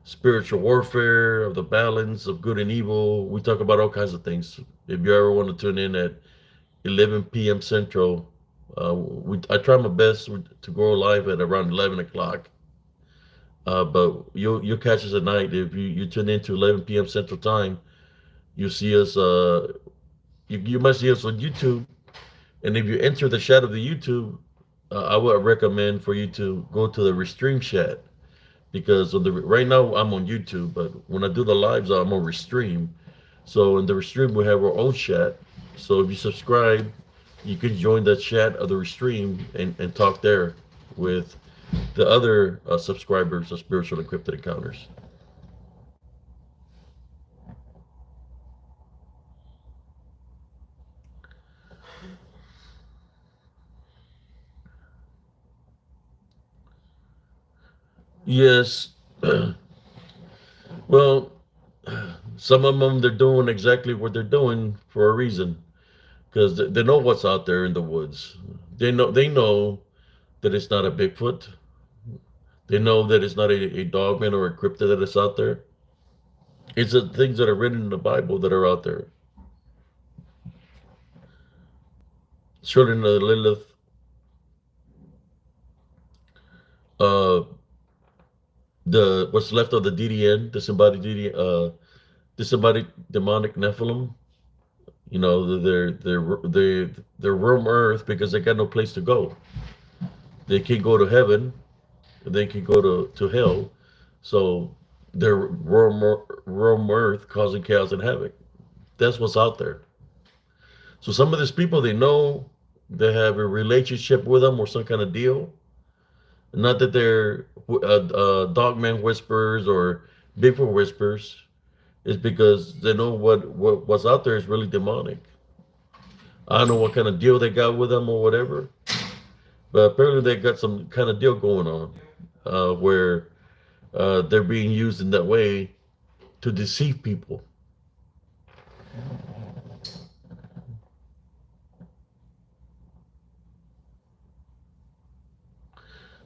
spiritual warfare, of the balance of good and evil. We talk about all kinds of things. If you ever want to tune in at 11 p.m. Central, I try my best to go live at around 11 o'clock. But you'll catch us at night if you tune in to 11 p.m. Central Time. You see us. You might see us on YouTube, and if you enter the chat of the YouTube, I would recommend for you to go to the Restream chat because right now I'm on YouTube, but when I do the lives, I'm on Restream. So in the Restream, we have our own chat. So if you subscribe, you can join the chat of the Restream and talk there with the other subscribers of Spiritual Encrypted Encounters. Yes. Well, some of them they're doing exactly what they're doing for a reason because they know what's out there in the woods. They know that it's not a Bigfoot. They know that it's not a dogman or a cryptid that is out there. It's the things that are written in the Bible that are out there. Children of Lilith, uh, the what's left of the DDN, disembodied demonic Nephilim. They're roam Earth because they got no place to go. They can't go to heaven. They can go to hell. So they're roam Earth, causing chaos and havoc. That's what's out there. So some of these people, they know they have a relationship with them or some kind of deal. Not that they're dogman whispers or Bigfoot whispers. It's because they know what's out there is really demonic. I don't know what kind of deal they got with them or whatever, but apparently they got some kind of deal going on where they're being used in that way to deceive people.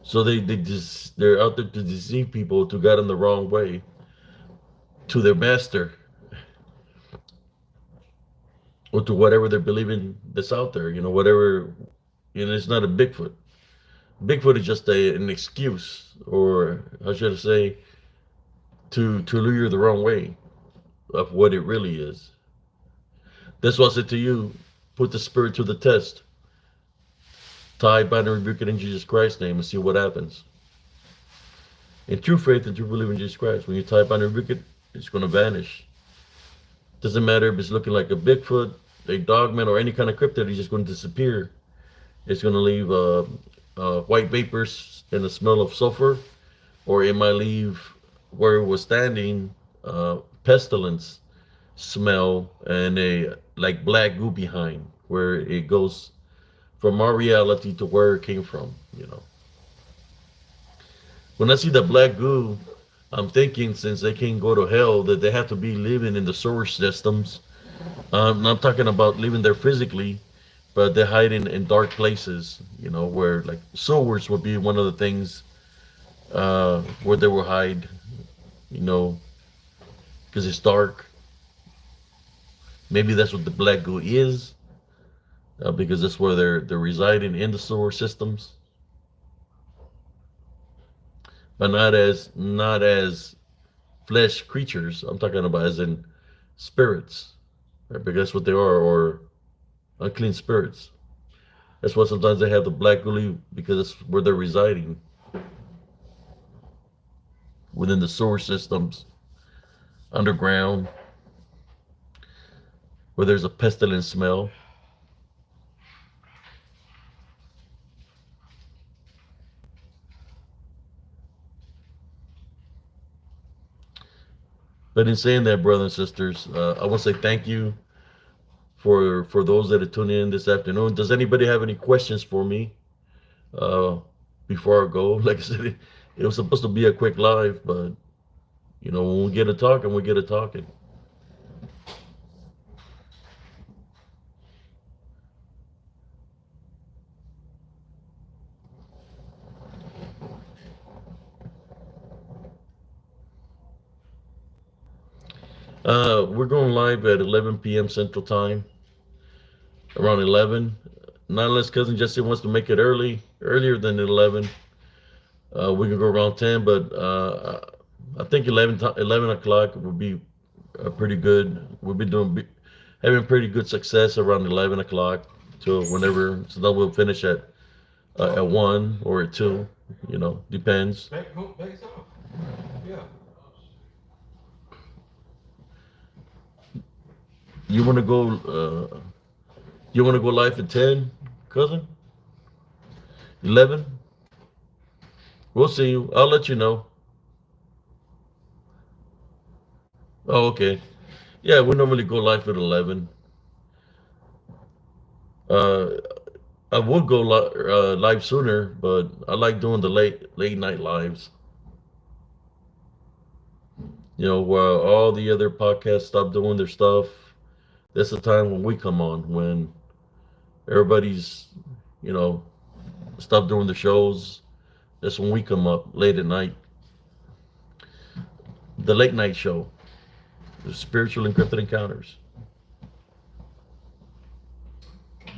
So they're out there to deceive people to get in the wrong way to their master or to whatever they're believing that's out there. Whatever. It's not a Bigfoot. Bigfoot is just an excuse, or how should I say, to lure you the wrong way of what it really is. That's why I said to you, put the spirit to the test. Tie, bind, and rebuke it in Jesus Christ's name and see what happens. In true faith and true belief in Jesus Christ, when you tie, bind, and rebuke it, it's going to vanish. Doesn't matter if it's looking like a Bigfoot, a dogman, or any kind of cryptid, it's just going to disappear. It's going to leave white vapors and the smell of sulfur, or it might leave where it was standing pestilence smell and a like black goo behind where it goes from our reality to where it came from. When I see the black goo, I'm thinking since they can't go to hell that they have to be living in the sewer systems. I'm talking about living there physically, but they're hiding in dark places, where like sewers would be one of the things where they will hide, you know, because it's dark. Maybe that's what the black goo is, because that's where they're residing in the sewer systems, but not as flesh creatures. I'm talking about as in spirits, right? Because that's what they are, or unclean spirits. That's why sometimes they have the black gully, because it's where they're residing within the sewer systems underground, where there's a pestilent smell. But in saying that, brothers and sisters, I want to say thank you for those that are tuning in this afternoon. Does anybody have any questions for me uh, before I go? Like I said, it was supposed to be a quick live, but when we get to talking, we get to talking. We're going live at 11 p.m. Central Time, around 11. Not unless cousin Jesse wants to make it earlier than 11. We can go around 10, but I think 11 o'clock would be pretty good. We'll be having pretty good success around 11 o'clock to whenever. So then we'll finish at 1 or at 2. Depends. Yeah. You want to go? You want to go live at 10, cousin? 11? We'll see you. I'll let you know. Oh, okay. Yeah, we normally go live at 11. Uh, I would go live sooner, but I like doing the late night lives. While all the other podcasts stop doing their stuff, that's the time when we come on, when everybody's, you know, stop doing the shows. That's when we come up late at night. The late night show, the spiritual encrypted encounters. I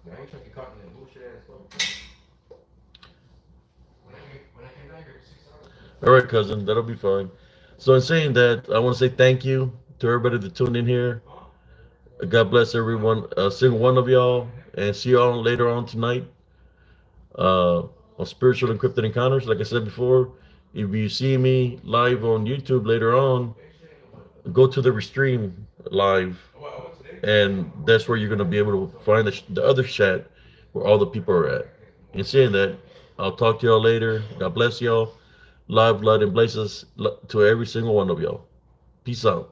ain't trying to get caught in that bullshit ass stuff. When I came down here 6 hours. All right, cousin, that'll be fine. So in saying that, I want to say thank you to everybody that tuned in here. God bless everyone, single one of y'all, and see y'all later on tonight on Spiritual Encrypted Encounters. Like I said before, if you see me live on YouTube later on, go to the Restream live, and that's where you're going to be able to find the other chat where all the people are at. In saying that, I'll talk to y'all later. God bless y'all. Love, blood, and blessings to every single one of y'all. Peace out.